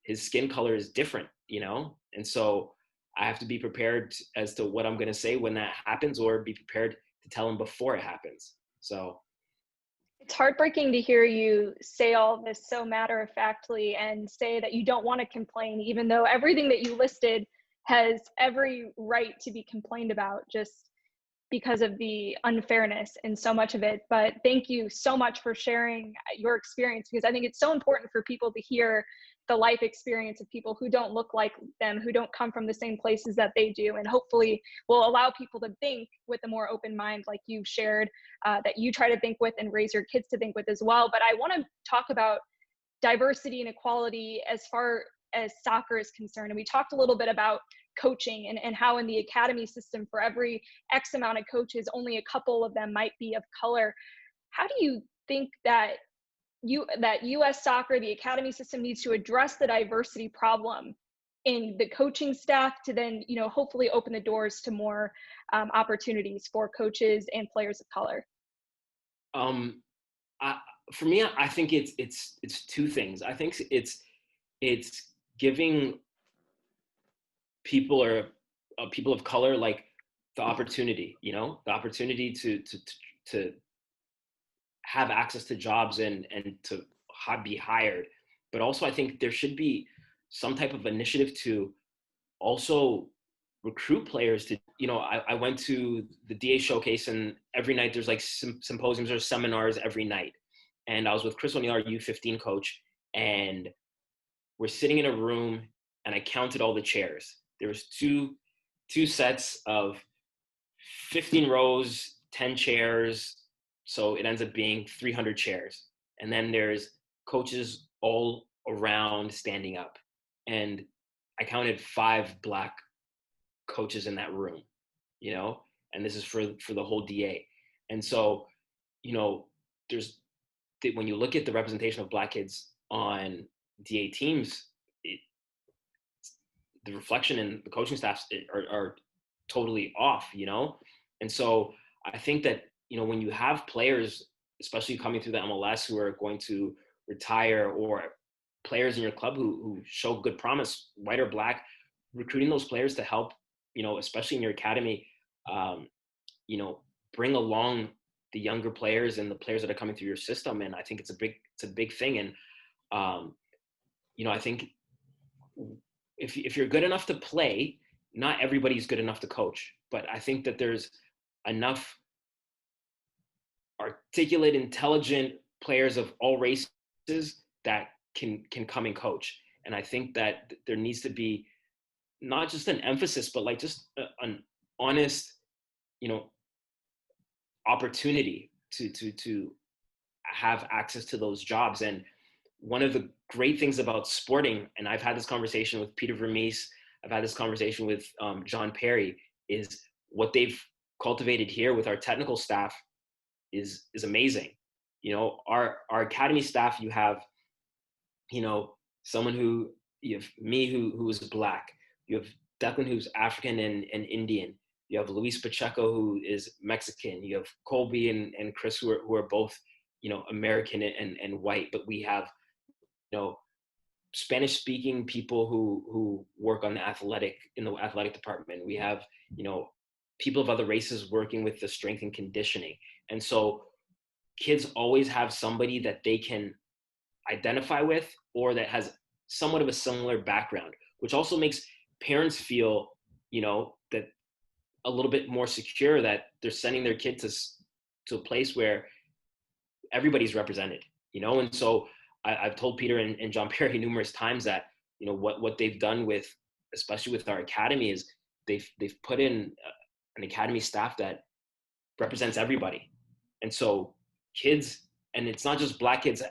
his skin color is different, And so I have to be prepared as to what I'm going to say when that happens, or be prepared to tell him before it happens. So it's heartbreaking to hear you say all this so matter-of-factly and say that you don't want to complain, even though everything that you listed has every right to be complained about just because of the unfairness in so much of it. But thank you so much for sharing your experience, because I think it's so important for people to hear the life experience of people who don't look like them, who don't come from the same places that they do, and hopefully will allow people to think with a more open mind, like you've shared, that you try to think with and raise your kids to think with as well. But I want to talk about diversity and equality as far as soccer is concerned. And we talked a little bit about coaching and how in the academy system, for every X amount of coaches, only a couple of them might be of color. How do you think that U.S. soccer, the academy system, needs to address the diversity problem in the coaching staff to then, hopefully open the doors to more opportunities for coaches and players of color? For me, I think it's 2 things. I think it's giving people or people of color like the opportunity, the opportunity to have access to jobs and to be hired. But also I think there should be some type of initiative to also recruit players to, I went to the DA showcase, and every night there's like symposiums or seminars every night. And I was with Chris O'Neill, our U15 coach, and we're sitting in a room and I counted all the chairs. There was two sets of 15 rows, 10 chairs. So it ends up being 300 chairs. And then there's coaches all around standing up. And I counted 5 Black coaches in that room, and this is for the whole DA. And so, when you look at the representation of Black kids on DA teams, the reflection in the coaching staffs are totally off, And so I think that, when you have players, especially coming through the MLS, who are going to retire, or players in your club who show good promise, white or Black, recruiting those players to help, especially in your academy, bring along the younger players and the players that are coming through your system. And I think it's a big thing. And, I think if you're good enough to play, not everybody's good enough to coach, but I think that there's enough articulate, intelligent players of all races that can come and coach. And I think that there needs to be not just an emphasis, but like just an honest, opportunity to have access to those jobs. And one of the great things about sporting, and I've had this conversation with Peter Vermees, I've had this conversation with John Perry, is what they've cultivated here with our technical staff is amazing. Our academy staff, you have, someone you have me who is Black, you have Declan who's African and Indian, you have Luis Pacheco who is Mexican, you have Colby and Chris who are both, American and white, but we have, Spanish speaking people who work on in the athletic department. We have, people of other races working with the strength and conditioning. And so kids always have somebody that they can identify with or that has somewhat of a similar background, which also makes parents feel, that a little bit more secure that they're sending their kid to a place where everybody's represented, And so I've told Peter and John Perry numerous times that, what they've done with, especially with our academy, is they've put in an academy staff that represents everybody. And so kids, and it's not just Black kids,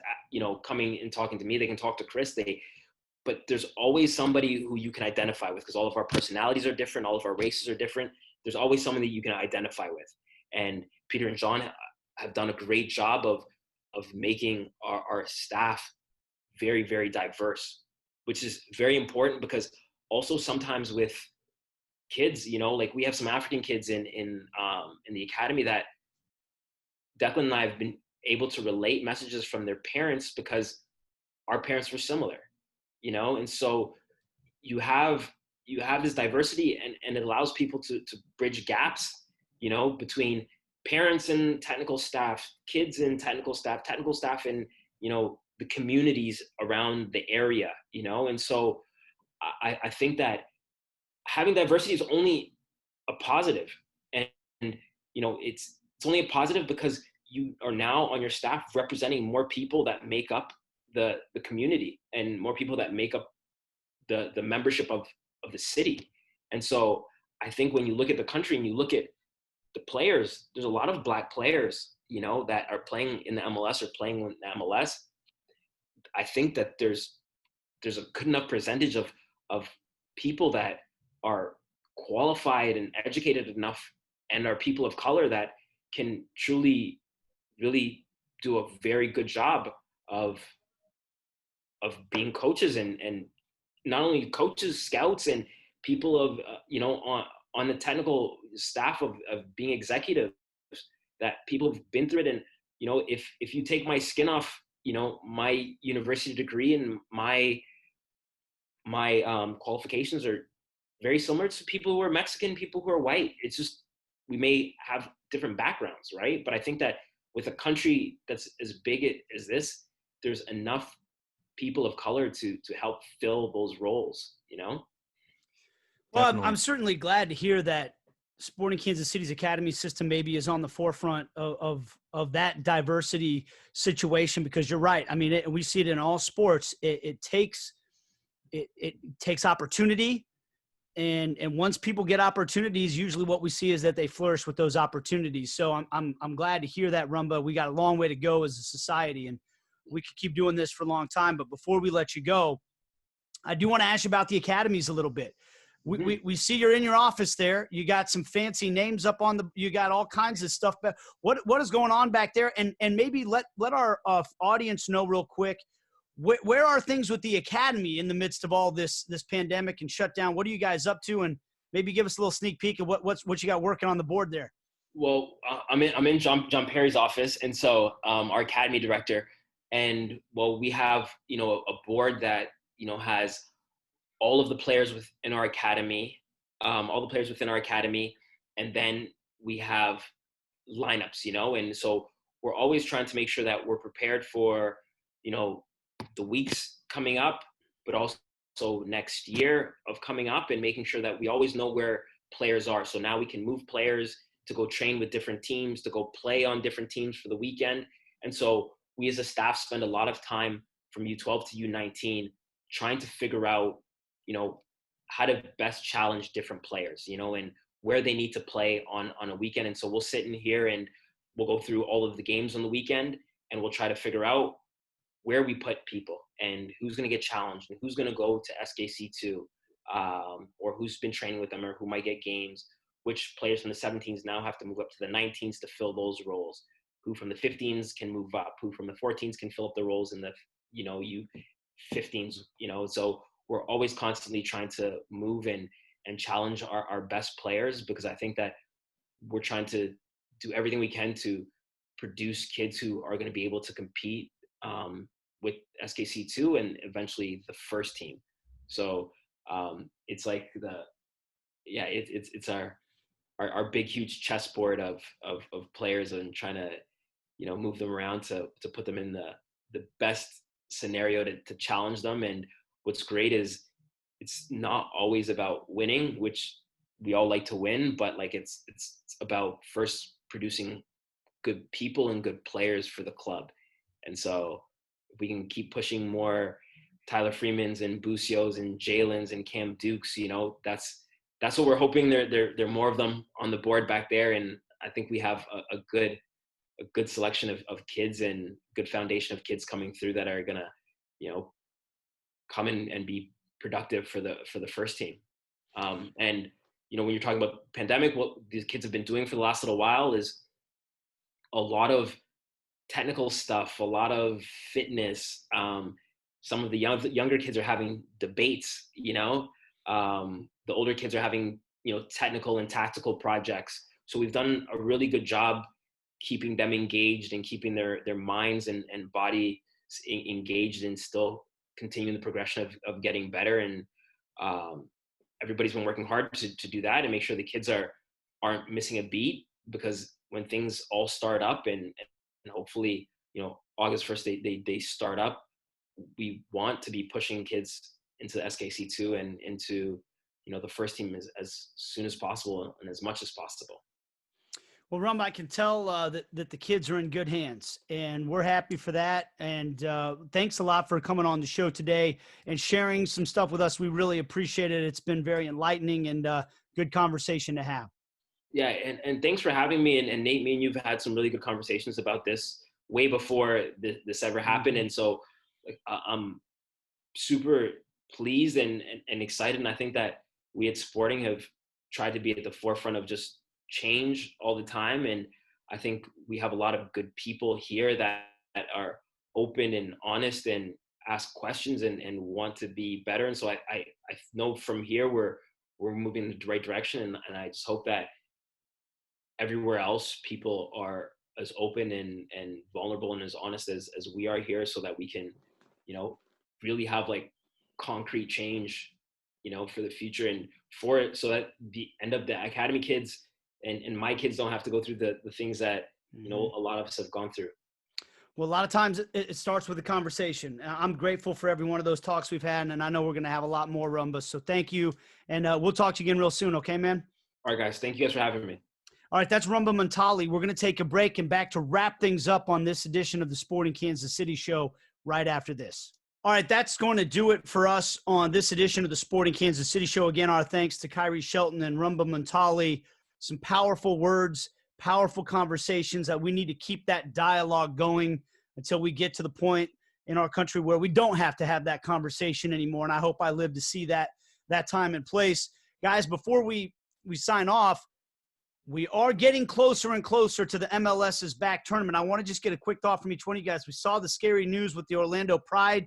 coming and talking to me, they can talk to Chris, but there's always somebody who you can identify with, because all of our personalities are different, all of our races are different. There's always someone that you can identify with. And Peter and John have done a great job of making our staff very, very diverse, which is very important, because also sometimes with kids, like we have some African kids in the academy that Declan and I have been able to relate messages from their parents because our parents were similar, and so you have this diversity, and it allows people to bridge gaps, between parents and technical staff, kids and technical staff and, the communities around the area, and so I think that having diversity is only a positive, and it's only a positive because you are now on your staff representing more people that make up the community and more people that make up the membership of the city. And so I think when you look at the country and you look at the players, there's a lot of Black players, that are playing in the MLS or playing in the MLS. I think that there's a good enough percentage of people that are qualified and educated enough and are people of color that can truly really do a very good job of being coaches and not only coaches, scouts, and people of, on the technical staff of being executives, that people have been through it. And, if you take my skin off, my university degree and my qualifications are very similar to people who are Mexican, people who are white. It's just, we may have different backgrounds, right? But I think that with a country that's as big as this, there's enough people of color to help fill those roles, Well, I'm certainly glad to hear that Sporting Kansas City's academy system maybe is on the forefront of that diversity situation, because you're right. I mean, we see it in all sports. It takes opportunity. And once people get opportunities, usually what we see is that they flourish with those opportunities. So I'm glad to hear that, Rumba. We got a long way to go as a society, and we could keep doing this for a long time. But before we let you go, I do want to ask you about the academies a little bit. We see you're in your office there. You got some fancy names up on you got all kinds of stuff. But what is going on back there? And maybe let our audience know real quick, where are things with the academy in the midst of all this pandemic and shutdown? What are you guys up to? And maybe give us a little sneak peek of what you got working on the board there. Well, I'm in John Perry's office, and so our academy director, and we have a board that has all of the players within our academy, and then we have lineups, and so we're always trying to make sure that we're prepared for the weeks coming up, but also next year of coming up, and making sure that we always know where players are. So now we can move players to go train with different teams, to go play on different teams for the weekend. And so we as a staff spend a lot of time from U12 to U19 trying to figure out, how to best challenge different players, and where they need to play on a weekend. And so we'll sit in here and we'll go through all of the games on the weekend, and we'll try to figure out where we put people and who's going to get challenged and who's going to go to SKC2, or who's been training with them or who might get games, which players from the 17s now have to move up to the 19s to fill those roles, who from the 15s can move up, who from the 14s can fill up the roles in the, U15s, so we're always constantly trying to move and challenge our best players, because I think that we're trying to do everything we can to produce kids who are going to be able to compete with SKC2 and eventually the first team. So it's like it's our our big huge chessboard of players and trying to move them around to put them in the best scenario to challenge them. And what's great is it's not always about winning, which we all like to win, but like it's about first producing good people and good players for the club. And so if we can keep pushing more Tyler Freemans and Busios and Jalen's and Cam Dukes, that's what we're hoping. There are more of them on the board back there, and I think we have a good selection of kids and good foundation of kids coming through that are gonna, come in and be productive for the first team. And when you're talking about pandemic, what these kids have been doing for the last little while is a lot of technical stuff, a lot of fitness. Some of the younger kids are having debates, the older kids are having, technical and tactical projects. So we've done a really good job keeping them engaged and keeping their minds and body engaged and still continuing the progression of getting better. And everybody's been working hard to do that and make sure the kids aren't missing a beat, because when things all start up and hopefully, August 1st, they start up, we want to be pushing kids into the SKC2 and into, the first team as soon as possible and as much as possible. Well, Rumba, I can tell that the kids are in good hands, and we're happy for that. And thanks a lot for coming on the show today and sharing some stuff with us. We really appreciate it. It's been very enlightening and good conversation to have. Yeah, and thanks for having me. And Nate, me and you've had some really good conversations about this way before this ever happened. And so I'm super pleased and excited. And I think that we at Sporting have tried to be at the forefront of just change all the time. And I think we have a lot of good people here that are open and honest and ask questions and want to be better. And so I know from here we're moving in the right direction. And I just hope that everywhere else people are as open and vulnerable and as honest as we are here, so that we can, really have like concrete change, for the future and for it, so that the end of the academy kids and my kids don't have to go through the things that, a lot of us have gone through. Well, a lot of times it starts with a conversation. I'm grateful for every one of those talks we've had, and I know we're going to have a lot more, Rumba. So thank you. And we'll talk to you again real soon. Okay, man? All right, guys. Thank you guys for having me. All right, that's Rumba Munthali. We're going to take a break and back to wrap things up on this edition of the Sporting Kansas City Show right after this. All right, that's going to do it for us on this edition of the Sporting Kansas City Show. Again, our thanks to Khiry, Shelton, and Rumba Munthali. Some powerful words, powerful conversations that we need to keep that dialogue going until we get to the point in our country where we don't have to have that conversation anymore. And I hope I live to see that time and place. Guys, before we sign off, we are getting closer and closer to the MLS's back tournament. I want to just get a quick thought from each one of you guys. We saw the scary news with the Orlando Pride.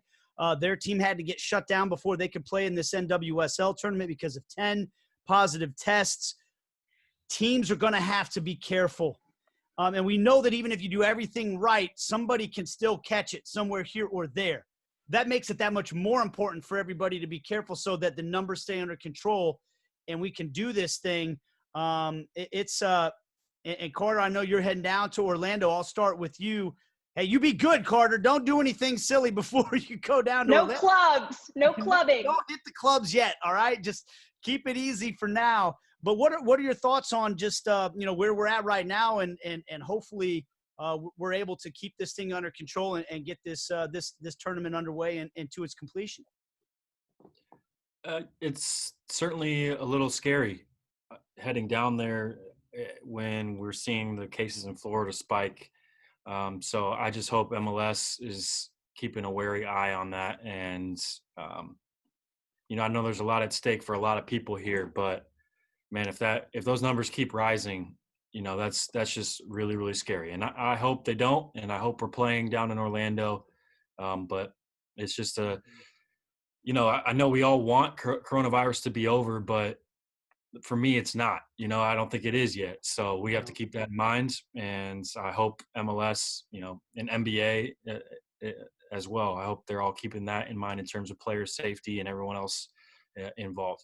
Their team had to get shut down before they could play in this NWSL tournament because of 10 positive tests. Teams are going to have to be careful. And we know that even if you do everything right, somebody can still catch it somewhere here or there. That makes it that much more important for everybody to be careful so that the numbers stay under control and we can do this thing. And Carter, I know you're heading down to Orlando. I'll start with you. Hey, you be good, Carter. Don't do anything silly before you go down to Orlando. No clubs, no clubbing. Don't hit the clubs yet, all right? Just keep it easy for now. But what are your thoughts on just where we're at right now, and hopefully we're able to keep this thing under control and get this tournament underway and to its completion? It's certainly a little scary heading down there when we're seeing the cases in Florida spike. So I just hope MLS is keeping a wary eye on that. And, I know there's a lot at stake for a lot of people here, but man, if those numbers keep rising, that's just really, really scary. And I hope they don't, and I hope we're playing down in Orlando. But it's just I know we all want coronavirus to be over, but for me, it's not. I don't think it is yet. So we have to keep that in mind. And I hope MLS, and NBA as well, I hope they're all keeping that in mind in terms of player safety and everyone else involved.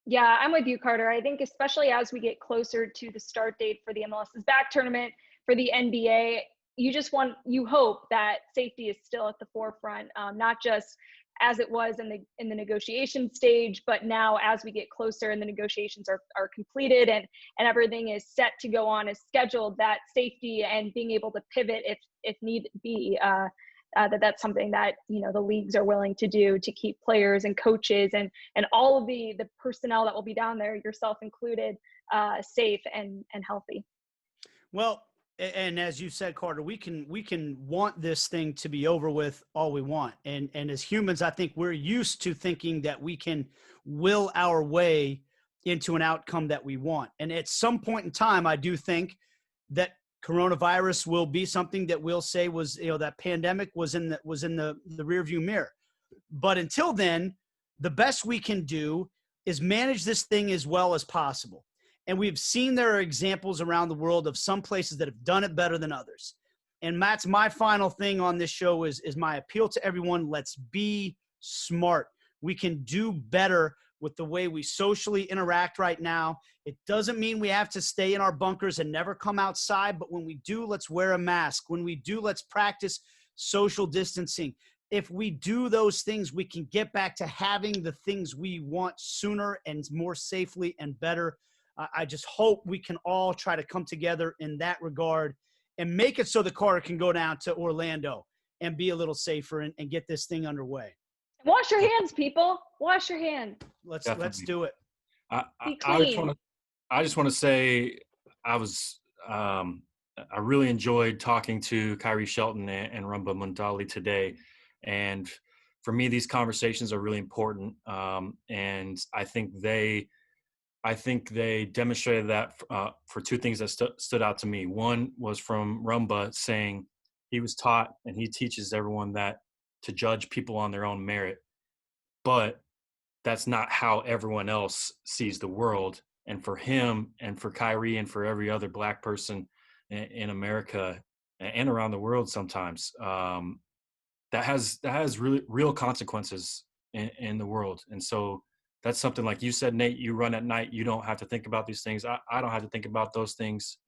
Yeah, I'm with you, Carter. I think especially as we get closer to the start date for the MLS's back tournament, for the NBA, you hope that safety is still at the forefront, not just as it was in the negotiation stage, but now as we get closer and the negotiations are completed and everything is set to go on as scheduled, that safety and being able to pivot if need be, that's something that, you know, the leagues are willing to do to keep players and coaches and all of the personnel that will be down there, yourself included, safe and healthy. Well, and as you said, Carter, we can want this thing to be over with all we want. And as humans, I think we're used to thinking that we can will our way into an outcome that we want. And at some point in time, I do think that coronavirus will be something that we'll say was, you know, that pandemic was in the rearview mirror. But until then, the best we can do is manage this thing as well as possible. And we've seen there are examples around the world of some places that have done it better than others. And Matt's my final thing on this show is my appeal to everyone. Let's be smart. We can do better with the way we socially interact right now. It doesn't mean we have to stay in our bunkers and never come outside, but when we do, let's wear a mask. When we do, let's practice social distancing. If we do those things, we can get back to having the things we want sooner and more safely and better. I just hope we can all try to come together in that regard and make it so the Carter can go down to Orlando and be a little safer and get this thing underway. Wash your hands, people. Wash your hands. Let's do it. Be clean. I just want to say I really enjoyed talking to Khiry, Shelton and Rumba Munthali today. And for me, these conversations are really important. And I think they demonstrated that for two things that stood out to me. One was from Rumba saying he was taught and he teaches everyone that to judge people on their own merit, but that's not how everyone else sees the world. And for him and for Khiry and for every other Black person in America and around the world sometimes, that has really real consequences in the world. And so that's something, like you said, Nate, you run at night, you don't have to think about these things. I don't have to think about those things.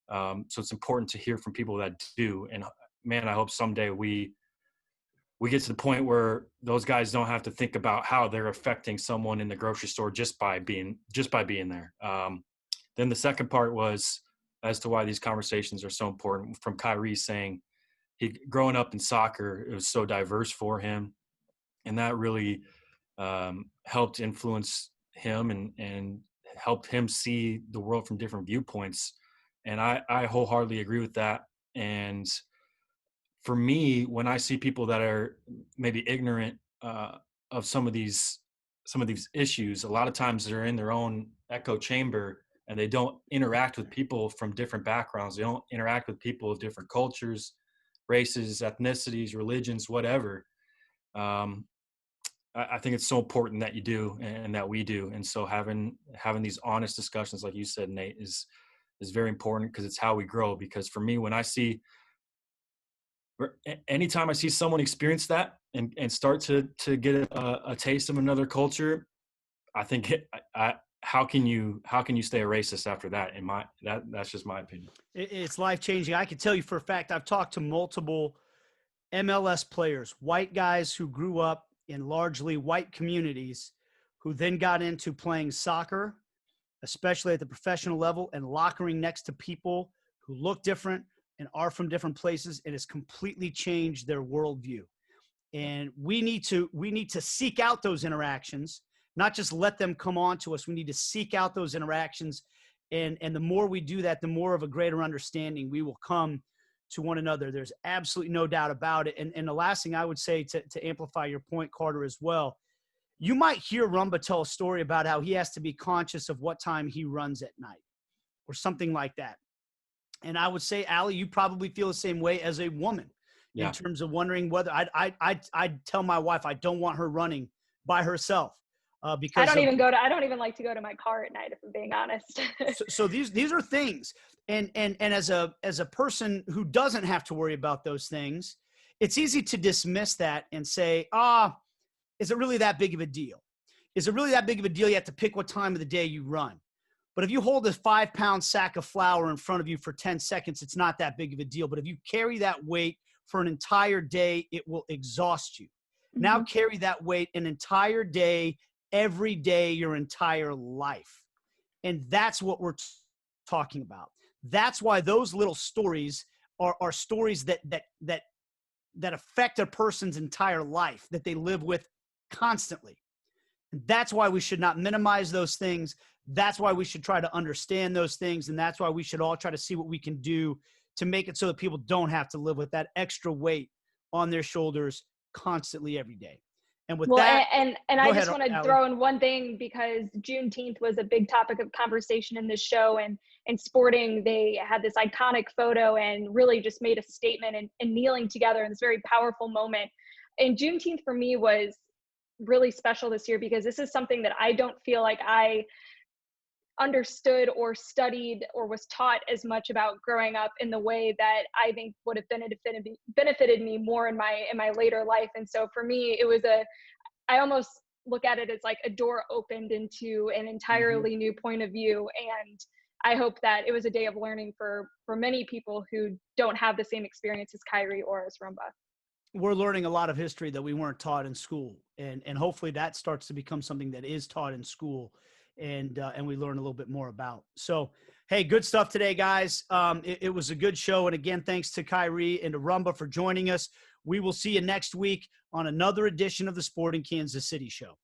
So it's important to hear from people that do. And man, I hope someday we get to the point where those guys don't have to think about how they're affecting someone in the grocery store just by being there. Then the second part was as to why these conversations are so important, from Khiry saying growing up in soccer, it was so diverse for him. And that really helped influence him and helped him see the world from different viewpoints. And I wholeheartedly agree with that. And for me, when I see people that are maybe ignorant of some of these issues, a lot of times they're in their own echo chamber and they don't interact with people from different backgrounds. They don't interact with people of different cultures, races, ethnicities, religions, whatever. I think it's so important that you do and that we do. And so having these honest discussions, like you said, Nate, is very important, because it's how we grow. Because for me, anytime I see someone experience that and start to get a taste of another culture, I think how can you stay a racist after that? That's just my opinion. It's life-changing. I can tell you for a fact, I've talked to multiple MLS players, white guys who grew up in largely white communities, who then got into playing soccer, especially at the professional level, and lockering next to people who look different and are from different places, and it's completely changed their worldview. And we need to seek out those interactions, not just let them come on to us. We need to seek out those interactions. And the more we do that, the more of a greater understanding we will come to one another. There's absolutely no doubt about it. And the last thing I would say to amplify your point, Carter, as well, you might hear Rumba tell a story about how he has to be conscious of what time he runs at night or something like that. And I would say, Aly, you probably feel the same way as a woman in terms of wondering whether I'd tell my wife I don't want her running by herself. Because I don't even like to go to my car at night, if I'm being honest. so these are things. And as a person who doesn't have to worry about those things, it's easy to dismiss that and say, is it really that big of a deal? is it really that big of a deal? You have to pick what time of the day you run. But if you hold a 5-pound sack of flour in front of you for 10 seconds, it's not that big of a deal. But if you carry that weight for an entire day, it will exhaust you. Mm-hmm. Now carry that weight an entire day, every day, your entire life. And that's what we're talking about. That's why those little stories are stories that affect a person's entire life, that they live with constantly. And that's why we should not minimize those things. That's why we should try to understand those things. And that's why we should all try to see what we can do to make it so that people don't have to live with that extra weight on their shoulders constantly every day. And with that, and I just want to throw in one thing, because Juneteenth was a big topic of conversation in this show, and in sporting, they had this iconic photo and really just made a statement and kneeling together in this very powerful moment. And Juneteenth for me was really special this year, because this is something that I don't feel like I understood or studied or was taught as much about growing up in the way that I think would have benefited me more in my later life. And so for me, it was I almost look at it as like a door opened into an entirely new point of view. And I hope that it was a day of learning for many people who don't have the same experience as Khiry or as Rumba. We're learning a lot of history that we weren't taught in school. And hopefully that starts to become something that is taught in school, and we learn a little bit more about. So, hey, good stuff today, guys. It was a good show. And again, thanks to Khiry and to Rumba for joining us. We will see you next week on another edition of the Sporting Kansas City Show.